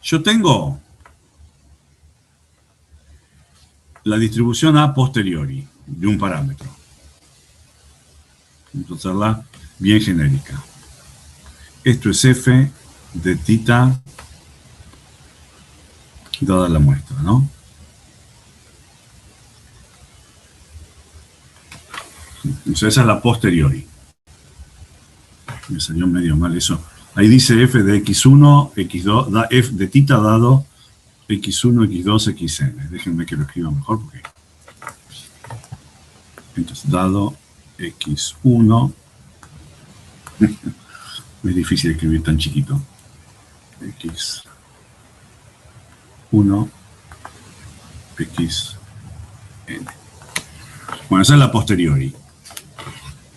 Yo tengo la distribución a posteriori de un parámetro. Vamos a hacerla bien genérica. Esto es f de tita dada la muestra, ¿no? Entonces esa es la posteriori. Me salió medio mal eso. Ahí dice f de x1, x2, da f de tita dado x1, x2, xn. Déjenme que lo escriba mejor porque... Entonces, dado x1... Es difícil escribir tan chiquito. x1, xn. Bueno, esa es la posteriori.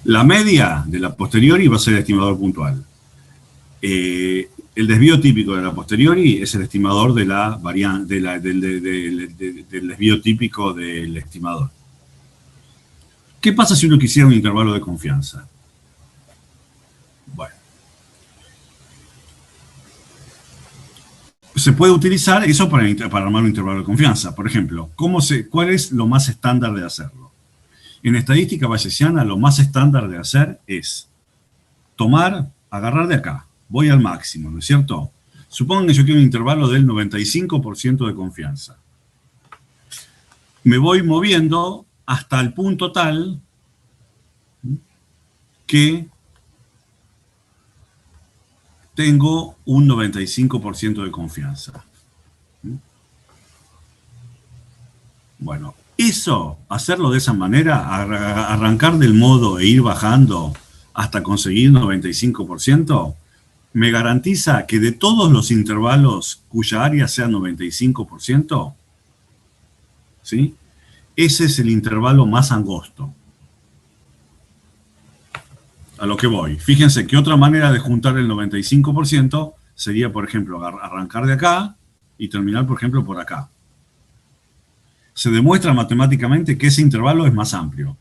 La media de la posteriori va a ser el estimador puntual. El desvío típico de la posteriori es el estimador de la variante, del desvío típico del estimador. ¿Qué pasa si uno quisiera un intervalo de confianza? Bueno. Se puede utilizar eso para armar un intervalo de confianza. Por ejemplo, ¿cuál es lo más estándar de hacerlo? En estadística bayesiana, lo más estándar de hacer es agarrar de acá, voy al máximo, ¿no es cierto? Supongan que yo quiero un intervalo del 95% de confianza. Me voy moviendo hasta el punto tal que tengo un 95% de confianza. Bueno, eso, hacerlo de esa manera, arrancar del modo e ir bajando hasta conseguir 95%, me garantiza que de todos los intervalos cuya área sea 95%, ¿sí? Ese es el intervalo más angosto. A lo que voy. Fíjense que otra manera de juntar el 95% sería, por ejemplo, arrancar de acá y terminar, por ejemplo, por acá. Se demuestra matemáticamente que ese intervalo es más amplio.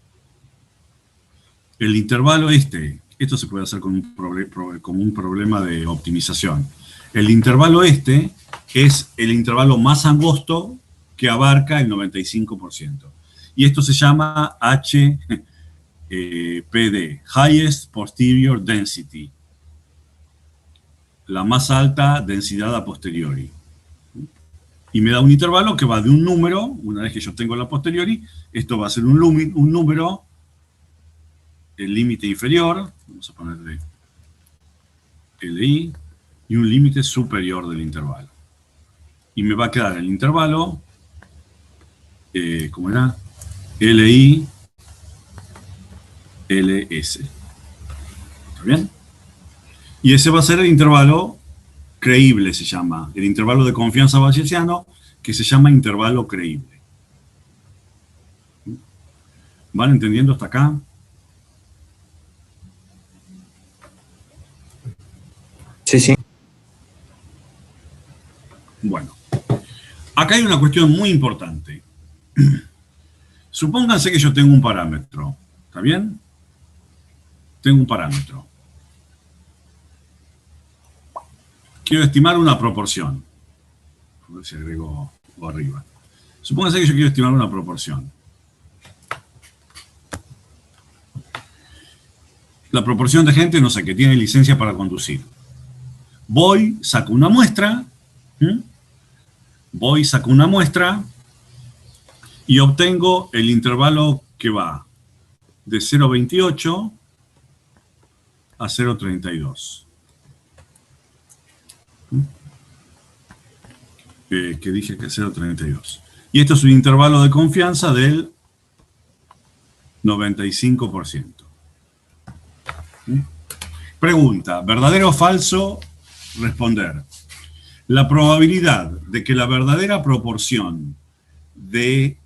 El intervalo esto se puede hacer con un problema de optimización. El intervalo es el intervalo más angosto que abarca el 95%. Y esto se llama HPD, Highest Posterior Density, la más alta densidad a posteriori. Y me da un intervalo que va de un número, una vez que yo tengo la posteriori, esto va a ser un número, el límite inferior, vamos a ponerle LI, y un límite superior del intervalo. Y me va a quedar el intervalo, ¿cómo era? LI, LS. ¿Está bien? Y ese va a ser el intervalo creíble, se llama. El intervalo de confianza bayesiano, que se llama intervalo creíble. ¿Van entendiendo hasta acá? Sí, sí. Bueno, acá hay una cuestión muy importante. Supónganse que yo tengo un parámetro, ¿está bien? Tengo un parámetro. Quiero estimar una proporción. A ver si agrego arriba. Supónganse que yo quiero estimar una proporción. La proporción de gente, no sé, que tiene licencia para conducir. Voy, saco una muestra. Voy, saco una muestra y obtengo el intervalo que va de 0,28 a 0,32. Que dije que 0,32. Y esto es un intervalo de confianza del 95%. Pregunta, ¿verdadero o falso? Responder. La probabilidad de que la verdadera proporción de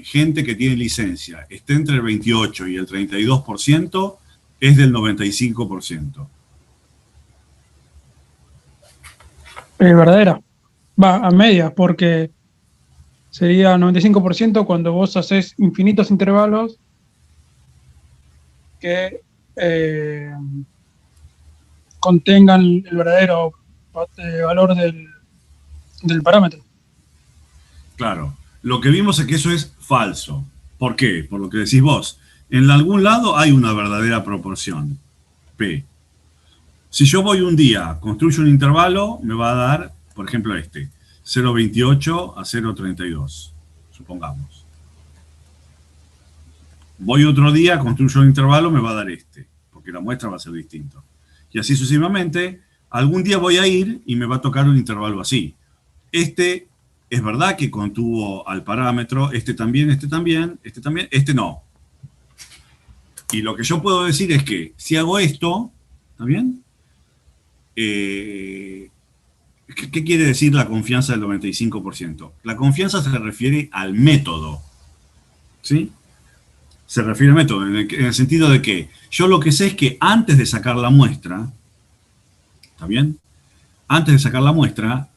gente que tiene licencia esté entre el 28 y el 32% es del 95%. Verdadera. Va a medias, porque sería 95% cuando vos haces infinitos intervalos que contengan el verdadero valor del parámetro. Claro. Lo que vimos es que eso es falso. ¿Por qué? Por lo que decís vos. En algún lado hay una verdadera proporción, P. Si yo voy un día, construyo un intervalo, me va a dar, por ejemplo, 0,28 a 0,32, supongamos. Voy otro día, construyo un intervalo, me va a dar porque la muestra va a ser distinta. Y así sucesivamente, algún día voy a ir y me va a tocar un intervalo así. Es verdad que contuvo al parámetro, también, también, también, no. Y lo que yo puedo decir es que si hago esto, ¿está bien? ¿Qué quiere decir la confianza del 95%? La confianza se refiere al método, ¿sí? Se refiere al método, en el sentido de que yo lo que sé es que antes de sacar la muestra, ¿está bien? Antes de sacar la muestra,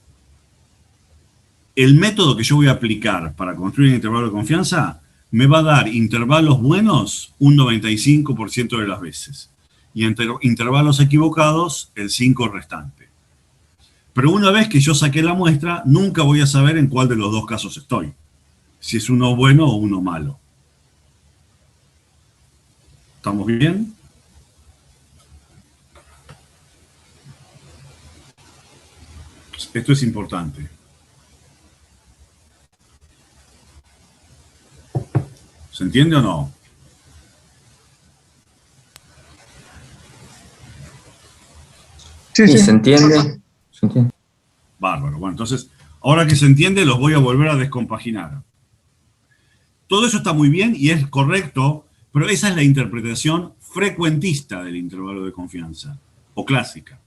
el método que yo voy a aplicar para construir un intervalo de confianza me va a dar intervalos buenos un 95% de las veces. Y intervalos equivocados, el 5% restante. Pero una vez que yo saqué la muestra, nunca voy a saber en cuál de los dos casos estoy. Si es uno bueno o uno malo. ¿Estamos bien? Esto es importante. ¿Se entiende o no? Sí, se entiende. Se entiende. Bárbaro. Bueno, entonces, ahora que se entiende, los voy a volver a descompaginar. Todo eso está muy bien y es correcto, pero esa es la interpretación frecuentista del intervalo de confianza, o clásica.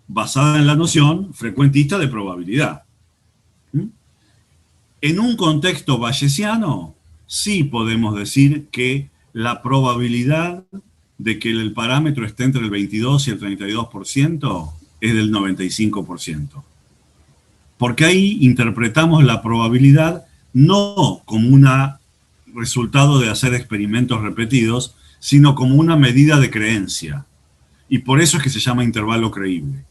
basada en la noción frecuentista de probabilidad. ¿Mm? En un contexto bayesiano, sí podemos decir que la probabilidad de que el parámetro esté entre el 22 y el 32% es del 95%. Porque ahí interpretamos la probabilidad no como un resultado de hacer experimentos repetidos, sino como una medida de creencia. Y por eso es que se llama intervalo creíble.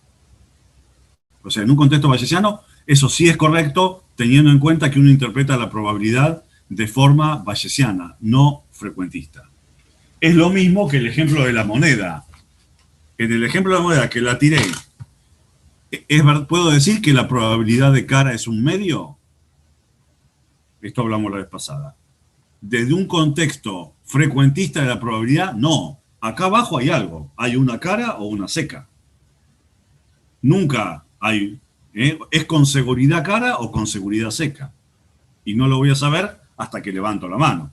O sea, en un contexto bayesiano, eso sí es correcto, teniendo en cuenta que uno interpreta la probabilidad de forma bayesiana, no frecuentista. Es lo mismo que el ejemplo de la moneda. En el ejemplo de la moneda que la tiré, ¿puedo decir que la probabilidad de cara es un medio? Esto hablamos la vez pasada. Desde un contexto frecuentista de la probabilidad, no. Acá abajo hay algo. Hay una cara o una seca. Nunca hay. ¿Es con seguridad cara o con seguridad seca? Y no lo voy a saber hasta que levanto la mano.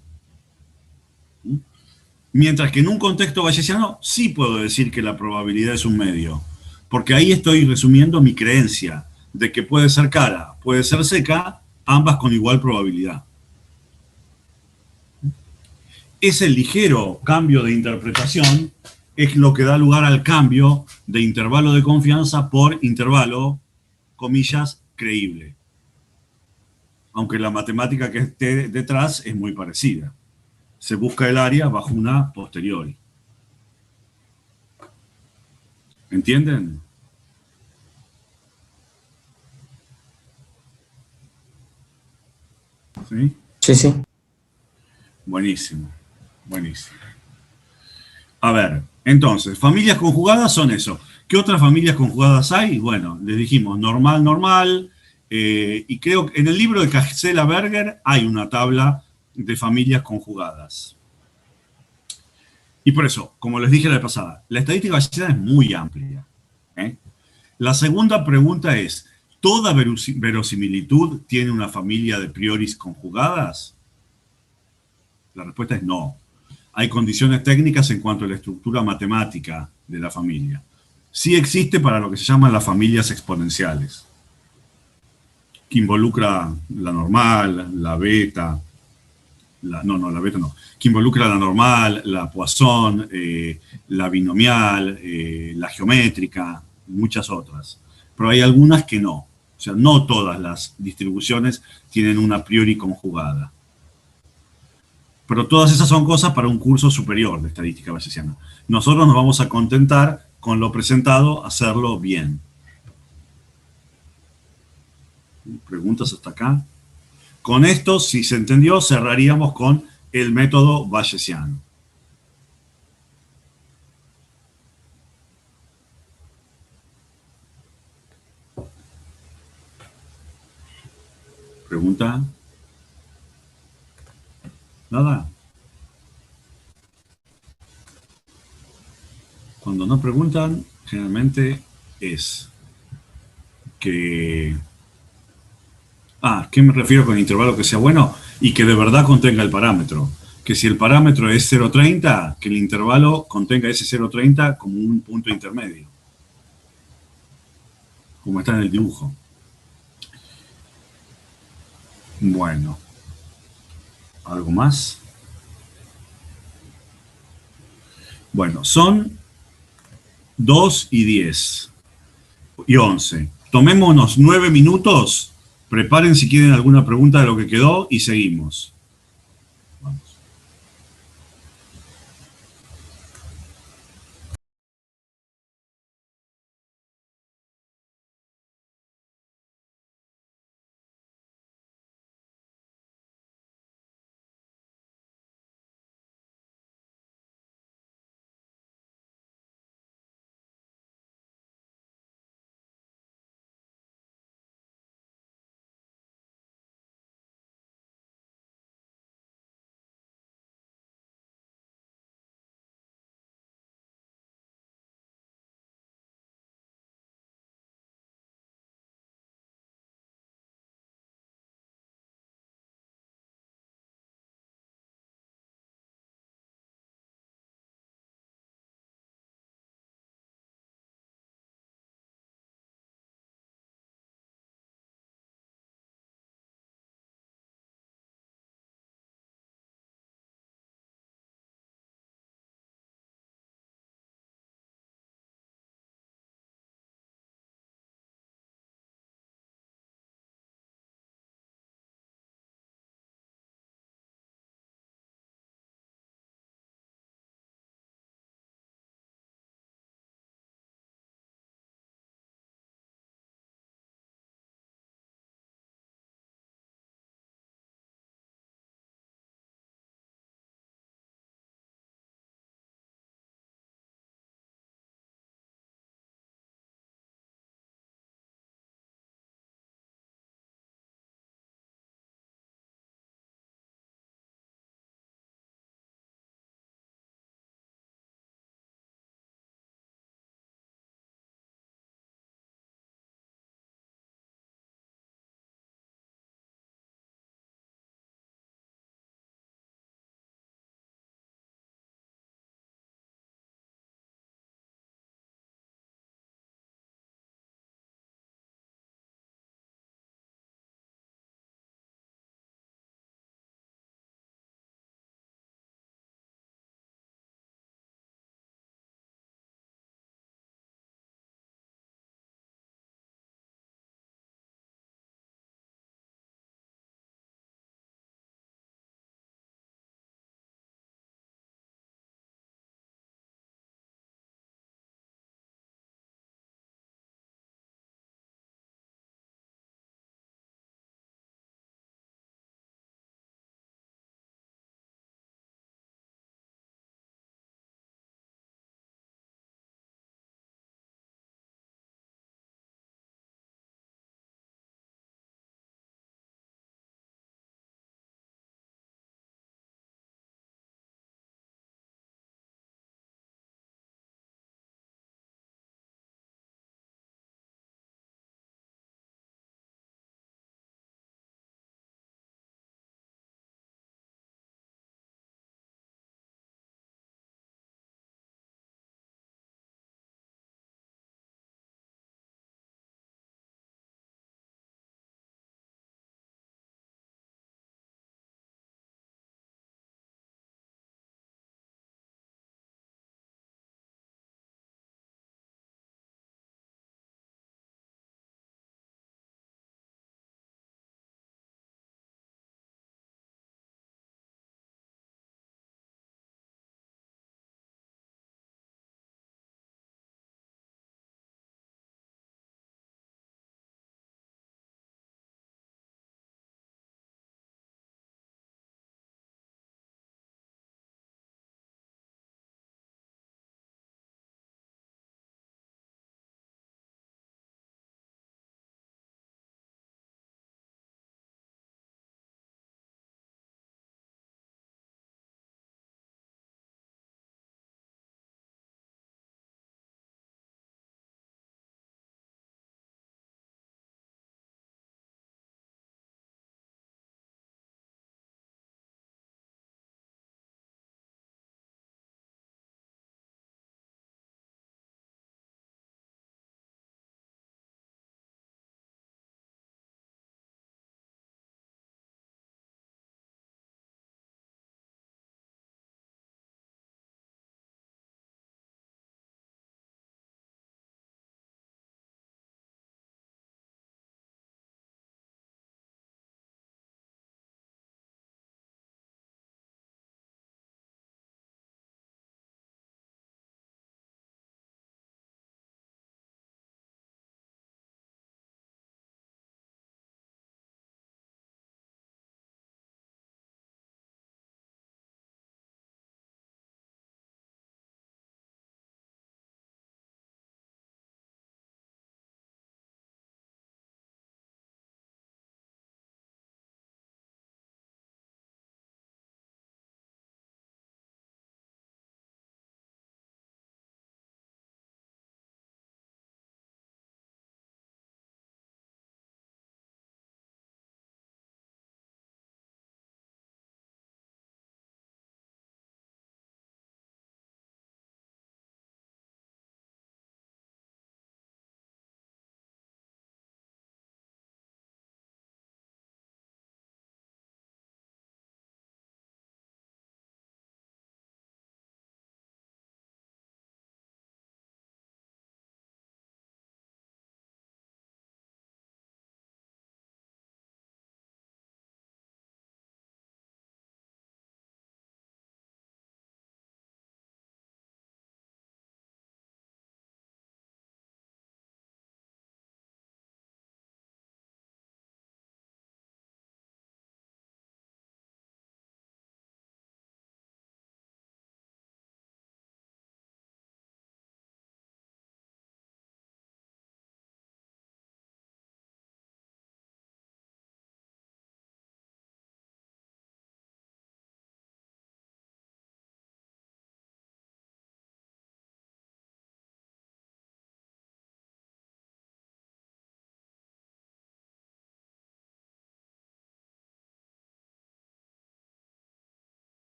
Mientras que en un contexto bayesiano sí puedo decir que la probabilidad es un medio. Porque ahí estoy resumiendo mi creencia de que puede ser cara, puede ser seca, ambas con igual probabilidad. Ese ligero cambio de interpretación es lo que da lugar al cambio de intervalo de confianza por intervalo, comillas, creíble. Aunque la matemática que esté detrás es muy parecida. Se busca el área bajo una posteriori. ¿Entienden? ¿Sí? Sí, sí. Buenísimo, buenísimo. A ver, entonces, familias conjugadas son eso. ¿Qué otras familias conjugadas hay? Bueno, les dijimos normal, normal, y creo que en el libro de Casella Berger hay una tabla de familias conjugadas. Y por eso, como les dije la vez pasada, la estadística bayesiana es muy amplia. ¿Eh? La segunda pregunta es, ¿toda verosimilitud tiene una familia de prioris conjugadas? La respuesta es no. Hay condiciones técnicas en cuanto a la estructura matemática de la familia. Sí existe para lo que se llaman las familias exponenciales, que involucra la normal, la beta, la beta no, que involucra la normal, la Poisson, la binomial, la geométrica, muchas otras. Pero hay algunas que no. O sea, no todas las distribuciones tienen una a priori conjugada. Pero todas esas son cosas para un curso superior de estadística bayesiana. Nosotros nos vamos a contentar con lo presentado, hacerlo bien. ¿Preguntas hasta acá? Con esto, si se entendió, cerraríamos con el método bayesiano. ¿Pregunta? ¿Nada? Cuando no preguntan, generalmente es que... ¿qué me refiero con intervalo que sea bueno? Y que de verdad contenga el parámetro. Que si el parámetro es 0,30, que el intervalo contenga ese 0,30 como un punto intermedio. Como está en el dibujo. Bueno. ¿Algo más? Bueno, son 2 y 10 y 11. Tomémonos 9 minutos. Preparen si quieren alguna pregunta de lo que quedó y seguimos.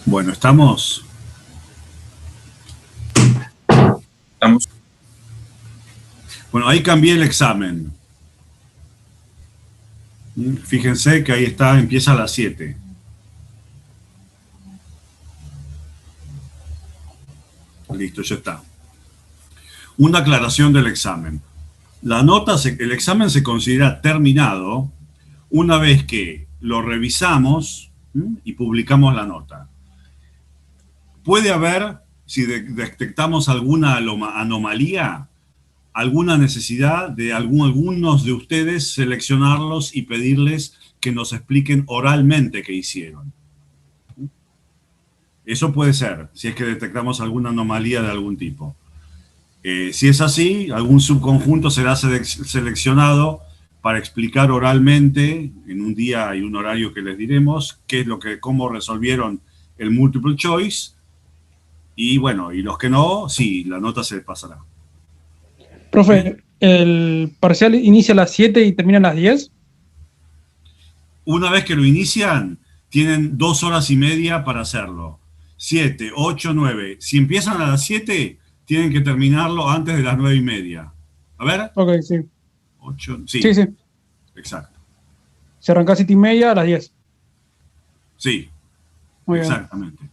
Bueno, ¿estamos? Estamos. Bueno, ahí cambié el examen. Fíjense que ahí está, empieza a las 7. Listo, ya está. Una aclaración del examen. El examen se considera terminado una vez que lo revisamos y publicamos la nota. Puede haber, si detectamos alguna anomalía, alguna necesidad de algunos de ustedes seleccionarlos y pedirles que nos expliquen oralmente qué hicieron. Eso puede ser, si es que detectamos alguna anomalía de algún tipo. Si es así, algún subconjunto será seleccionado para explicar oralmente, en un día y un horario que les diremos, cómo resolvieron el multiple choice. Y bueno, y los que no, sí, la nota se les pasará. Profe, ¿el parcial inicia a las 7 y termina a las 10? Una vez que lo inician, tienen 2 horas y media para hacerlo. 7, 8, 9. Si empiezan a las 7, tienen que terminarlo antes de las 9 y media. A ver. Ok, sí. 8, sí. Sí, sí. Exacto. Se arranca a 7 y media a las 10. Sí. Muy bien. Exactamente.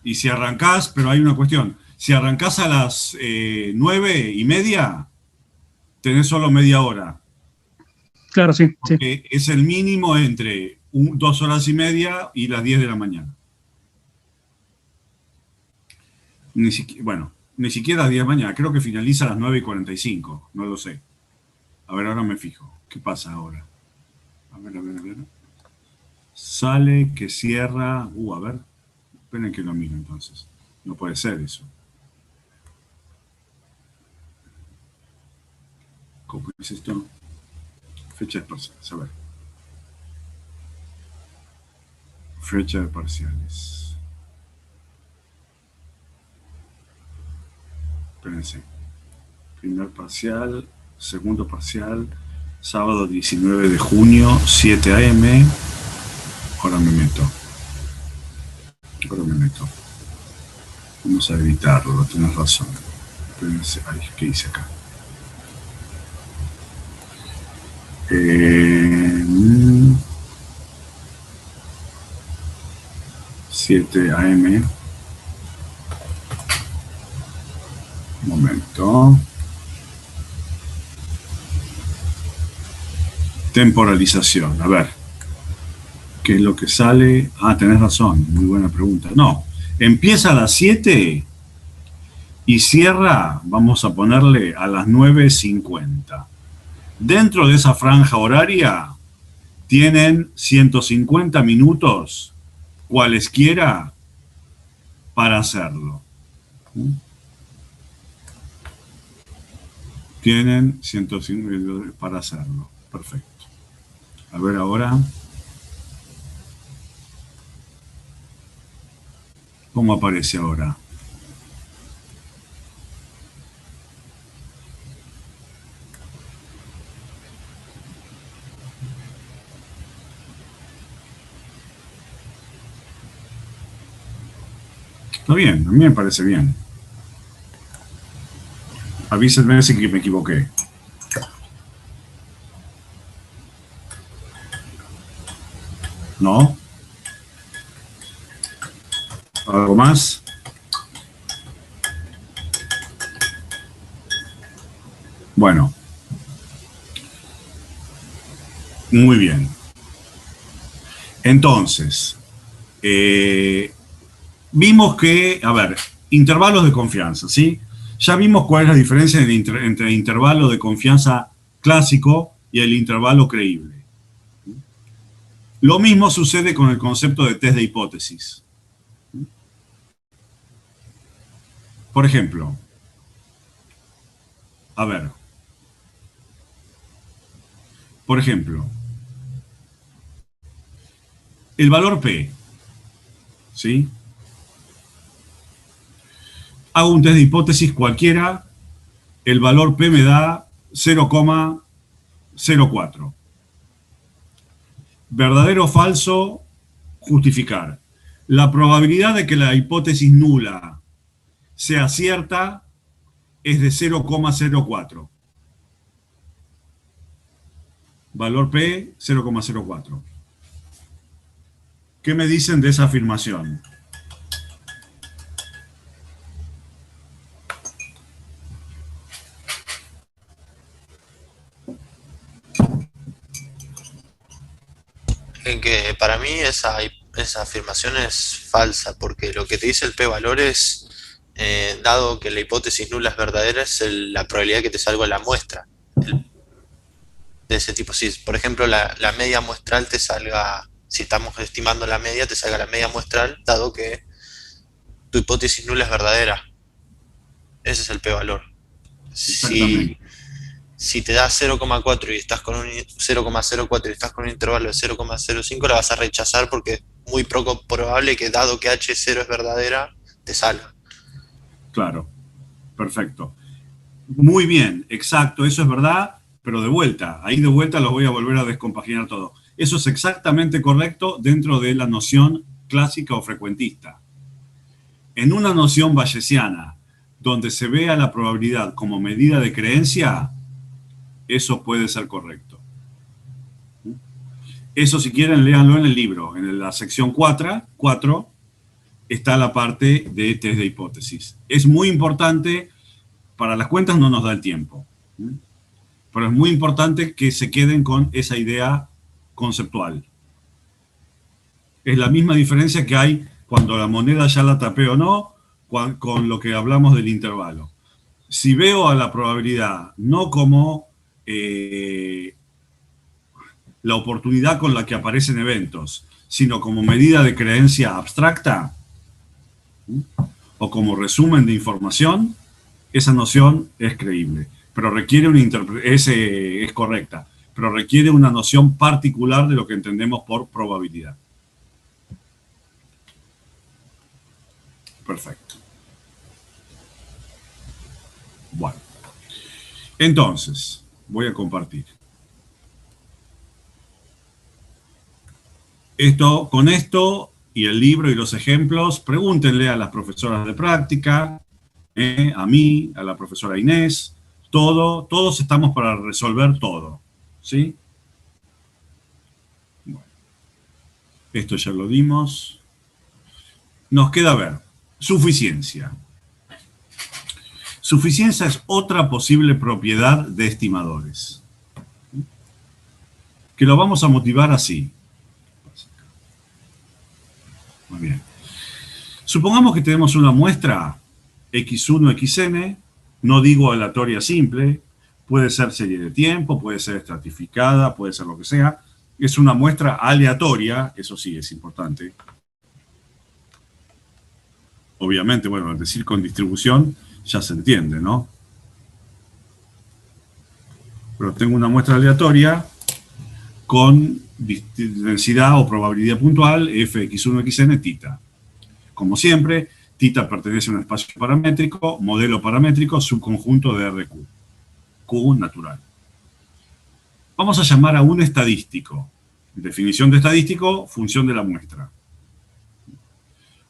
Y si arrancás, pero hay una cuestión. Si arrancás a las 9 y media, tenés solo media hora. Claro, sí. Porque es el mínimo entre 2 horas y media y las 10 de la mañana. Ni siquiera a las 10 de la mañana. Creo que finaliza a las 9 y 45. No lo sé. A ver, ahora me fijo. ¿Qué pasa ahora? A ver. Sale, que cierra. A ver. Esperen que lo miro entonces. No puede ser eso. ¿Cómo es esto? Fecha de parciales. A ver. Fecha de parciales. Espérense. Primer parcial, segundo parcial, sábado 19 de junio, 7 a.m. Ahora me meto. Vamos a editarlo, tienes razón. Espérense, ¿qué hice acá? 7 a.m. Un momento. Temporalización. A ver. ¿Qué es lo que sale? Tenés razón. Muy buena pregunta. No. Empieza a las 7 y cierra, vamos a ponerle a las 9:50. Dentro de esa franja horaria tienen 150 minutos, cualesquiera, para hacerlo. Tienen 150 minutos para hacerlo. Perfecto. A ver ahora. ¿Cómo aparece ahora? Está bien, a mí me parece bien. Avísenme si me equivoqué. ¿No? ¿Algo más? Bueno. Muy bien. Entonces, vimos que, intervalos de confianza, ¿sí? Ya vimos cuál es la diferencia entre el intervalo de confianza clásico y el intervalo creíble. Lo mismo sucede con el concepto de test de hipótesis. Por ejemplo, el valor P, ¿sí? Hago un test de hipótesis cualquiera, el valor P me da 0,04. Verdadero o falso, justificar. La probabilidad de que la hipótesis nula sea cierta es de 0,04. Valor P, 0,04. ¿Qué me dicen de esa afirmación? En que para mí esa afirmación es falsa, porque lo que te dice el p-valor es, dado que la hipótesis nula es verdadera, es la probabilidad que te salga la muestra. De ese tipo, si por ejemplo la media muestral te salga, si estamos estimando la media, te salga la media muestral, dado que tu hipótesis nula es verdadera. Ese es el p-valor. Si te da 0,4 y estás con un 0,04 y estás con un intervalo de 0,05, la vas a rechazar porque es muy poco probable que, dado que H0 es verdadera, te salga. Claro, perfecto. Muy bien, exacto, eso es verdad, pero de vuelta, ahí de vuelta los voy a volver a descompaginar todo. Eso es exactamente correcto dentro de la noción clásica o frecuentista. En una noción bayesiana, donde se vea la probabilidad como medida de creencia, eso puede ser correcto. Eso, si quieren, léanlo en el libro. En la sección 4 está la parte de test de hipótesis. Es muy importante, para las cuentas no nos da el tiempo, pero es muy importante que se queden con esa idea conceptual. Es la misma diferencia que hay cuando la moneda ya la tapé o no, con lo que hablamos del intervalo. Si veo a la probabilidad no como la oportunidad con la que aparecen eventos, sino como medida de creencia abstracta o como resumen de información, esa noción es creíble, pero requiere una es correcta, pero requiere una noción particular de lo que entendemos por probabilidad. Perfecto. Bueno, entonces, voy a compartir. Con esto y el libro y los ejemplos, pregúntenle a las profesoras de práctica, a mí, a la profesora Inés, todos estamos para resolver todo, ¿sí? Bueno, esto ya lo dimos. Nos queda ver, suficiencia. Suficiencia es otra posible propiedad de estimadores, que lo vamos a motivar así. Muy bien. Supongamos que tenemos una muestra x1, xn, no digo aleatoria simple, puede ser serie de tiempo, puede ser estratificada, puede ser lo que sea. Es una muestra aleatoria, eso sí es importante. Obviamente, bueno, al decir con distribución ya se entiende, ¿no? Pero tengo una muestra aleatoria con densidad o probabilidad puntual fx1, xn, tita. Como siempre, tita pertenece a un espacio paramétrico, modelo paramétrico, subconjunto de RQ. Q natural. Vamos a llamar a un estadístico. Definición de estadístico, función de la muestra.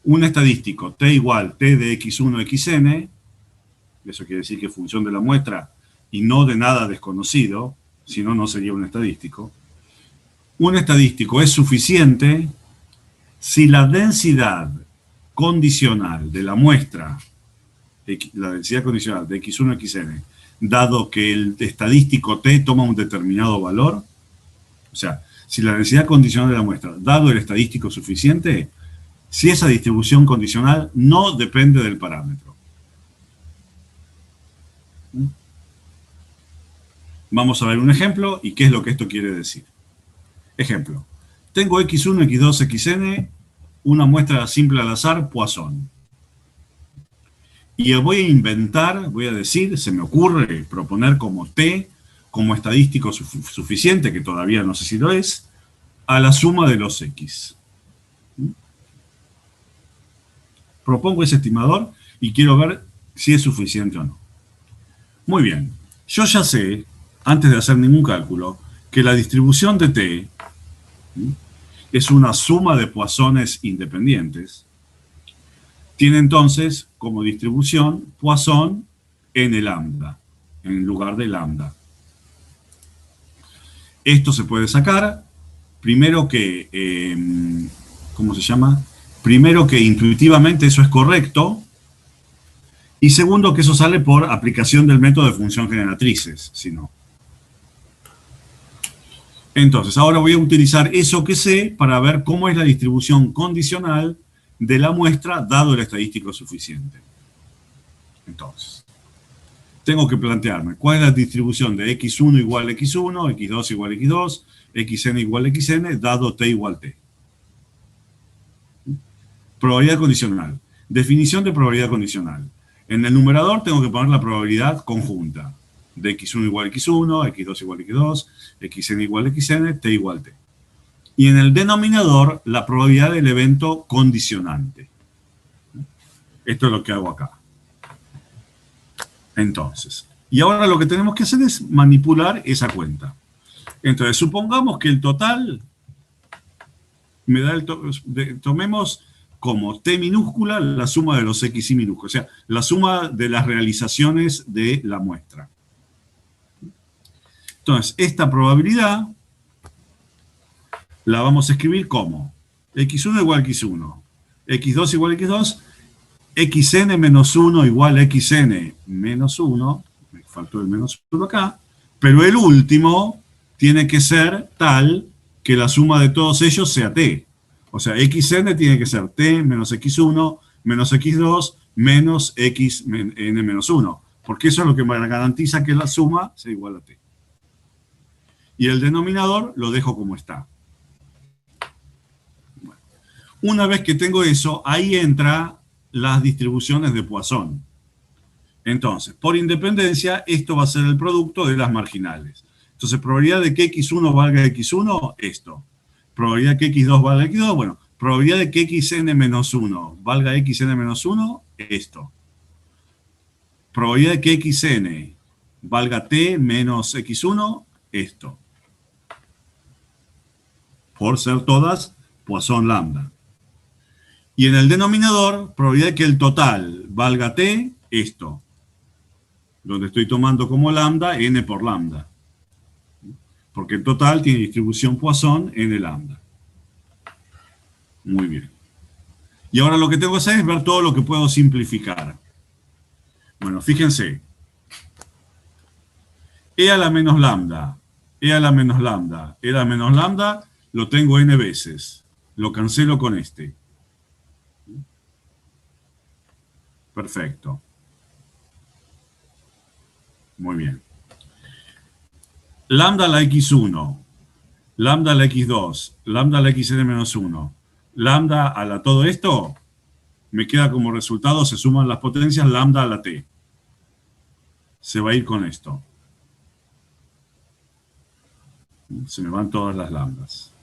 Un estadístico, t igual t de x1, xn, eso quiere decir que es función de la muestra y no de nada desconocido, si no, no sería un estadístico. Un estadístico es suficiente si la densidad condicional de la muestra, la densidad condicional de x1, xn, dado que el estadístico t toma un determinado valor, o sea, si la densidad condicional de la muestra, dado el estadístico suficiente, si esa distribución condicional no depende del parámetro. Vamos a ver un ejemplo y qué es lo que esto quiere decir. Ejemplo, tengo x1, x2, xn, una muestra simple al azar, Poisson. Y voy a inventar, voy a decir, se me ocurre proponer como t, como estadístico suficiente, que todavía no sé si lo es, a la suma de los x. Propongo ese estimador y quiero ver si es suficiente o no. Muy bien, yo ya sé, antes de hacer ningún cálculo, que la distribución de t es una suma de Poissones independientes, tiene entonces como distribución Poisson n lambda, en lugar de lambda. Esto se puede sacar, primero que, ¿cómo se llama? Primero que intuitivamente eso es correcto, y segundo que eso sale por aplicación del método de función generatrices, si no. Entonces, ahora voy a utilizar eso que sé para ver cómo es la distribución condicional de la muestra dado el estadístico suficiente. Entonces, tengo que plantearme cuál es la distribución de x1 igual a x1, x2 igual a x2, xn igual a xn, dado t igual t. Probabilidad condicional. Definición de probabilidad condicional. En el numerador tengo que poner la probabilidad conjunta de x1 igual a x1, x2 igual a x2, xn igual a xn, t igual a t. Y en el denominador, la probabilidad del evento condicionante. Esto es lo que hago acá. Entonces, y ahora lo que tenemos que hacer es manipular esa cuenta. Entonces, supongamos que el total me da tomemos como t minúscula la suma de los xi minúsculos, o sea, la suma de las realizaciones de la muestra. Entonces, esta probabilidad la vamos a escribir como x1 igual a x1, x2 igual a x2, xn menos 1 igual a xn menos 1, me faltó el menos 1 acá, pero el último tiene que ser tal que la suma de todos ellos sea t. O sea, xn tiene que ser t menos x1 menos x2 menos xn menos 1, porque eso es lo que me garantiza que la suma sea igual a t. Y el denominador lo dejo como está. Bueno, una vez que tengo eso, ahí entra las distribuciones de Poisson. Entonces, por independencia, esto va a ser el producto de las marginales. Entonces, probabilidad de que x1 valga x1, esto. Probabilidad de que x2 valga x2, bueno, probabilidad de que xn menos 1 valga xn menos 1, esto. Probabilidad de que xn valga t menos x1, esto. Por ser todas Poisson lambda. Y en el denominador, probabilidad de que el total valga t, esto. Donde estoy tomando como lambda, n por lambda. Porque el total tiene distribución Poisson n lambda. Muy bien. Y ahora lo que tengo que hacer es ver todo lo que puedo simplificar. Bueno, fíjense. E a la menos lambda, e a la menos lambda, e a la menos lambda, lo tengo n veces. Lo cancelo con este. Perfecto. Muy bien. Lambda a la x1, lambda a la x2, lambda a la xn menos 1, lambda a la todo esto, me queda como resultado, se suman las potencias, lambda a la t. Se va a ir con esto. Se me van todas las lambdas.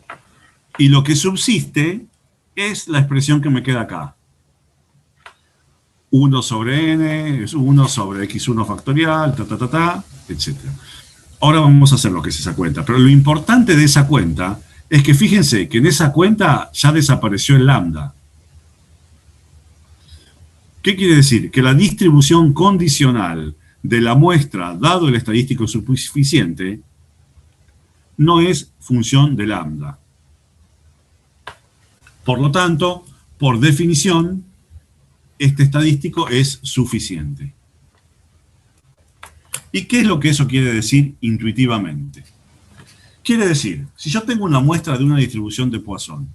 Y lo que subsiste es la expresión que me queda acá. 1 sobre n, es 1 sobre x1 factorial, etc. Ahora vamos a hacer lo que es esa cuenta. Pero lo importante de esa cuenta es que fíjense que en esa cuenta ya desapareció el lambda. ¿Qué quiere decir? Que la distribución condicional de la muestra, dado el estadístico suficiente, no es función de lambda. Por lo tanto, por definición, este estadístico es suficiente. ¿Y qué es lo que eso quiere decir intuitivamente? Quiere decir, si yo tengo una muestra de una distribución de Poisson,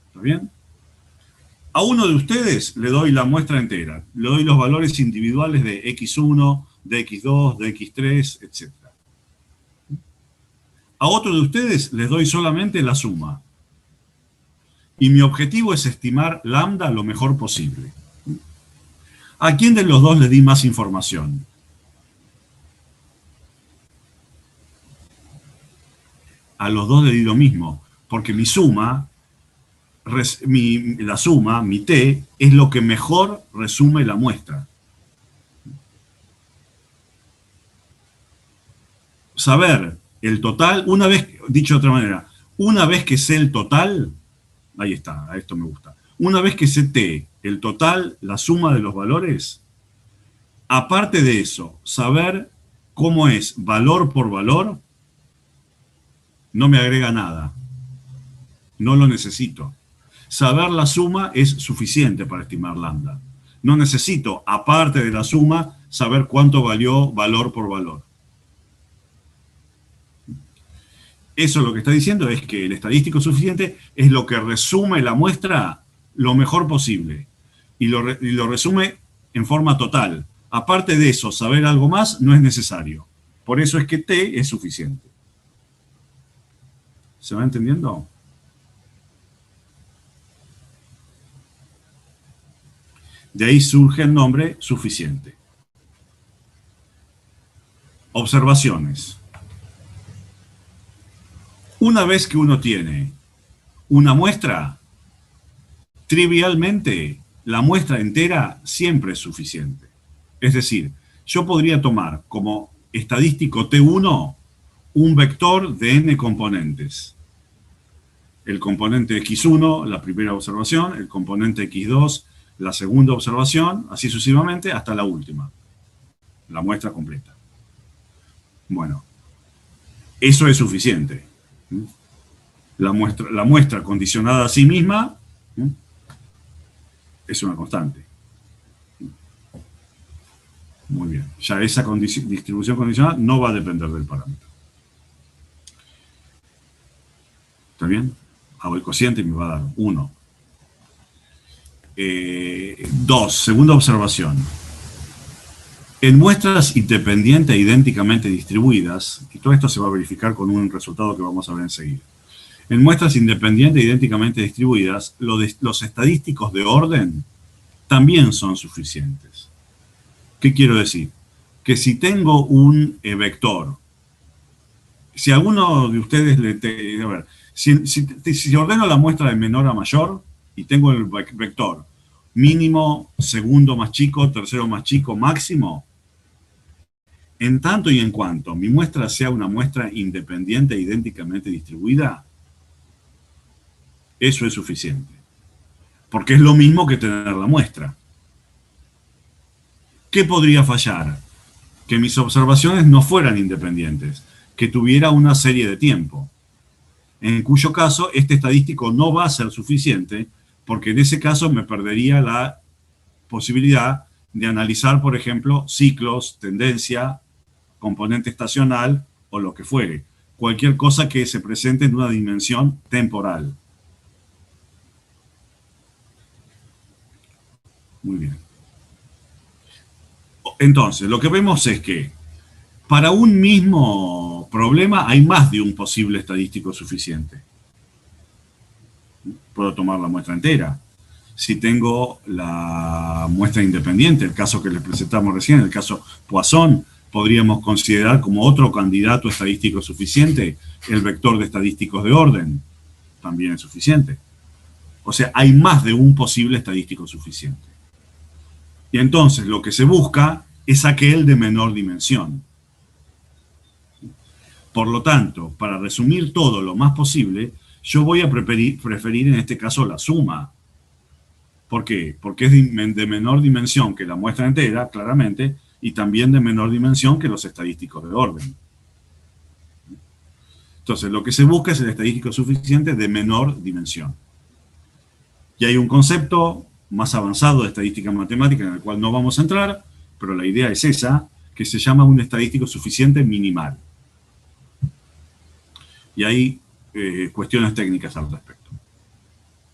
¿está bien? A uno de ustedes le doy la muestra entera, le doy los valores individuales de x1, de x2, de x3, etc. A otro de ustedes les doy solamente la suma. Y mi objetivo es estimar lambda lo mejor posible. ¿A quién de los dos le di más información? A los dos le di lo mismo, porque mi suma, la suma, mi t, es lo que mejor resume la muestra. Saber el total, dicho de otra manera, Una vez que sé el total, ahí está, a esto me gusta. Una vez que sé T, el total, la suma de los valores, aparte de eso, saber cómo es valor por valor, no me agrega nada. No lo necesito. Saber la suma es suficiente para estimar lambda. No necesito, aparte de la suma, saber cuánto valió valor por valor. Eso lo que está diciendo es que el estadístico suficiente es lo que resume la muestra lo mejor posible. Y lo resume en forma total. Aparte de eso, saber algo más no es necesario. Por eso es que T es suficiente. ¿Se va entendiendo? De ahí surge el nombre suficiente. Observaciones. Una vez que uno tiene una muestra, trivialmente la muestra entera siempre es suficiente. Es decir, yo podría tomar como estadístico T1 un vector de n componentes. El componente x1, la primera observación, el componente x2, la segunda observación, así sucesivamente hasta la última. La muestra completa. Bueno, eso es suficiente. La muestra condicionada a sí misma es una constante. Muy bien. Ya esa distribución condicional no va a depender del parámetro. ¿Está bien? Hago el cociente y me va a dar 1. 2. Segunda observación. En muestras independientes e idénticamente distribuidas, y todo esto se va a verificar con un resultado que vamos a ver enseguida. En muestras independientes e idénticamente distribuidas, los estadísticos de orden también son suficientes. ¿Qué quiero decir? Que si tengo un vector, si alguno de ustedes a ver, si ordeno la muestra de menor a mayor y tengo el vector mínimo, segundo más chico, tercero más chico, máximo, en tanto y en cuanto mi muestra sea una muestra independiente e idénticamente distribuida, eso es suficiente. Porque es lo mismo que tener la muestra. ¿Qué podría fallar? Que mis observaciones no fueran independientes, que tuviera una serie de tiempo. En cuyo caso, este estadístico no va a ser suficiente, porque en ese caso me perdería la posibilidad de analizar, por ejemplo, ciclos, tendencia, componente estacional o lo que fuere. Cualquier cosa que se presente en una dimensión temporal. Muy bien. Entonces, lo que vemos es que para un mismo problema hay más de un posible estadístico suficiente. Puedo tomar la muestra entera. Si tengo la muestra independiente, el caso que les presentamos recién, el caso Poisson, podríamos considerar como otro candidato estadístico suficiente el vector de estadísticos de orden. También es suficiente. O sea, hay más de un posible estadístico suficiente. Y entonces lo que se busca es aquel de menor dimensión. Por lo tanto, para resumir todo lo más posible, yo voy a preferir en este caso la suma. ¿Por qué? Porque es de menor dimensión que la muestra entera, claramente, y también de menor dimensión que los estadísticos de orden. Entonces, lo que se busca es el estadístico suficiente de menor dimensión. Y hay un concepto más avanzado de estadística matemática en el cual no vamos a entrar, pero la idea es esa, que se llama un estadístico suficiente minimal. Y hay cuestiones técnicas al respecto.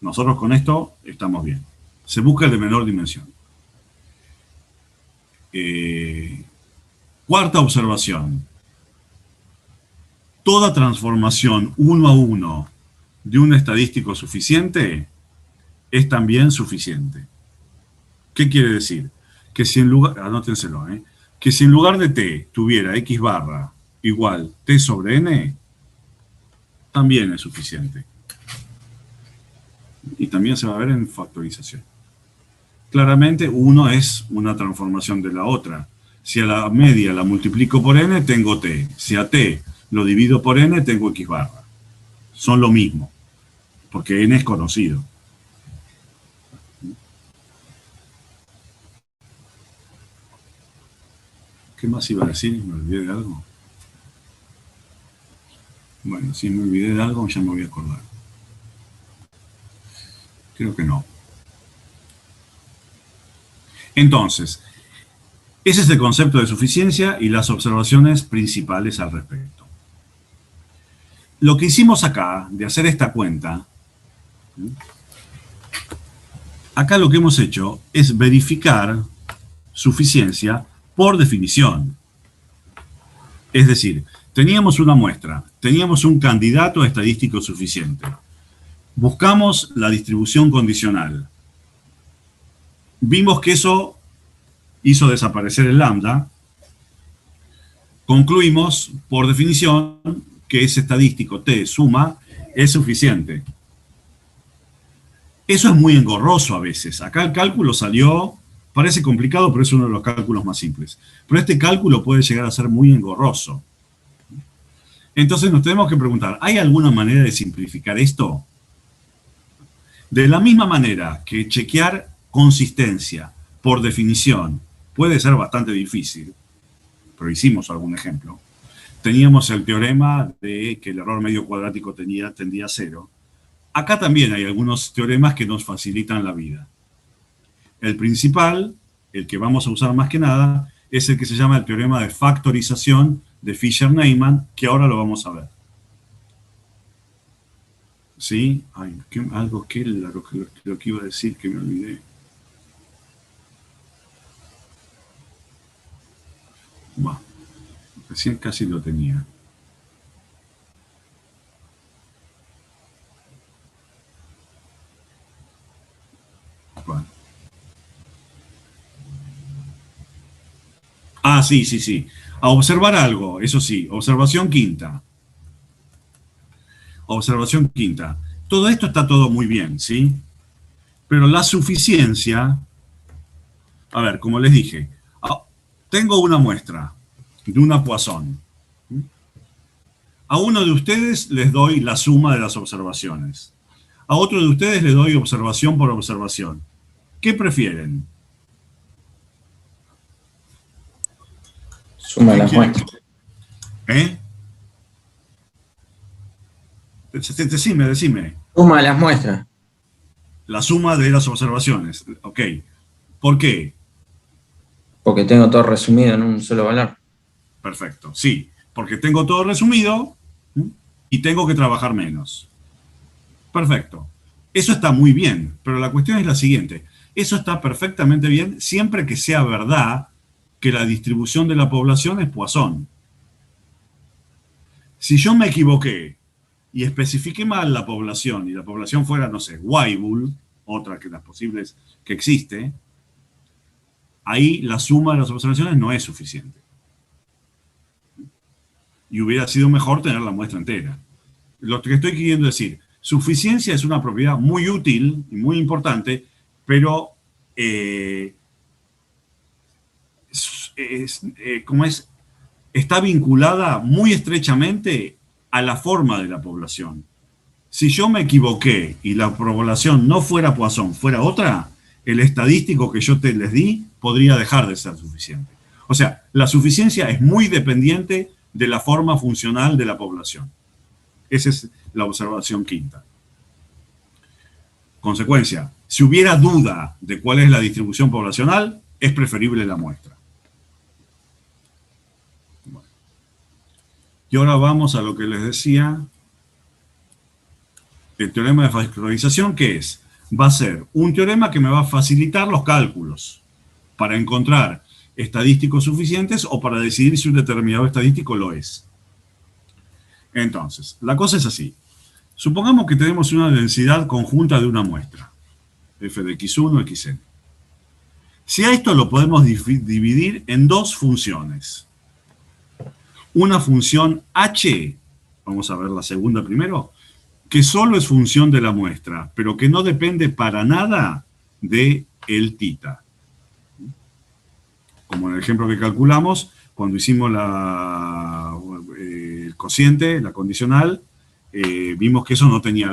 Nosotros con esto estamos bien. Se busca el de menor dimensión. Cuarta observación. Toda transformación 1 a 1 de un estadístico suficiente es también suficiente. ¿Qué quiere decir? Que si en lugar, anótenselo, que si en lugar de t tuviera x barra igual t sobre n, también es suficiente. Y también se va a ver en factorización. Claramente, uno es una transformación de la otra. Si a la media la multiplico por n, tengo t. Si a t lo divido por n, tengo x barra. Son lo mismo, porque n es conocido. ¿Qué más iba a decir? ¿Me olvidé de algo? Bueno, si me olvidé de algo ya me voy a acordar. Creo que no. Entonces, ese es el concepto de suficiencia y las observaciones principales al respecto. Lo que hicimos acá, de hacer esta cuenta, acá lo que hemos hecho es verificar suficiencia por definición. Es decir, teníamos una muestra, teníamos un candidato estadístico suficiente. Buscamos la distribución condicional. Vimos que eso hizo desaparecer el lambda. Concluimos, por definición, que ese estadístico T suma es suficiente. Eso es muy engorroso a veces. Acá el cálculo salió, parece complicado, pero es uno de los cálculos más simples. Pero este cálculo puede llegar a ser muy engorroso. Entonces nos tenemos que preguntar, ¿hay alguna manera de simplificar esto? De la misma manera que chequear consistencia, por definición, puede ser bastante difícil, pero hicimos algún ejemplo. Teníamos el teorema de que el error medio cuadrático tendía a 0. Acá también hay algunos teoremas que nos facilitan la vida. El principal, el que vamos a usar más que nada, es el que se llama el teorema de factorización de Fisher-Neyman, que ahora lo vamos a ver. ¿Sí? Ay, algo que lo que iba a decir que me olvidé. Bueno, recién casi lo tenía. Bueno. Ah, sí, sí, sí. A observar algo, eso sí, observación quinta. Observación quinta. Todo esto está todo muy bien, ¿sí? Pero la suficiencia, a ver, como les dije, tengo una muestra de una Poisson. A uno de ustedes les doy la suma de las observaciones. A otro de ustedes les doy observación por observación. ¿Qué prefieren? Suma las muestras. ¿Eh? Decime. Suma las muestras. La suma de las observaciones. Ok. ¿Por qué? Porque tengo todo resumido en un solo valor. Perfecto. Sí, porque tengo todo resumido y tengo que trabajar menos. Perfecto. Eso está muy bien, pero la cuestión es la siguiente. Eso está perfectamente bien siempre que sea verdad que la distribución de la población es Poisson. Si yo me equivoqué y especifiqué mal la población, y la población fuera, no sé, Weibull, otra que las posibles que existe, ahí la suma de las observaciones no es suficiente. Y hubiera sido mejor tener la muestra entera. Lo que estoy queriendo decir, suficiencia es una propiedad muy útil y muy importante, pero está vinculada muy estrechamente a la forma de la población. Si yo me equivoqué y la población no fuera Poisson, fuera otra, el estadístico que yo les di podría dejar de ser suficiente. O sea, la suficiencia es muy dependiente de la forma funcional de la población. Esa es la observación quinta. Consecuencia, si hubiera duda de cuál es la distribución poblacional, es preferible la muestra. Bueno. Y ahora vamos a lo que les decía. El teorema de factorización, ¿qué es? Va a ser un teorema que me va a facilitar los cálculos para encontrar estadísticos suficientes o para decidir si un determinado estadístico lo es. Entonces, la cosa es así. Supongamos que tenemos una densidad conjunta de una muestra, f de x1, xn. Si a esto lo podemos dividir en dos funciones. Una función h, vamos a ver la segunda primero, que solo es función de la muestra, pero que no depende para nada de el tita. Como en el ejemplo que calculamos, cuando hicimos el cociente, la condicional, vimos que eso no tenía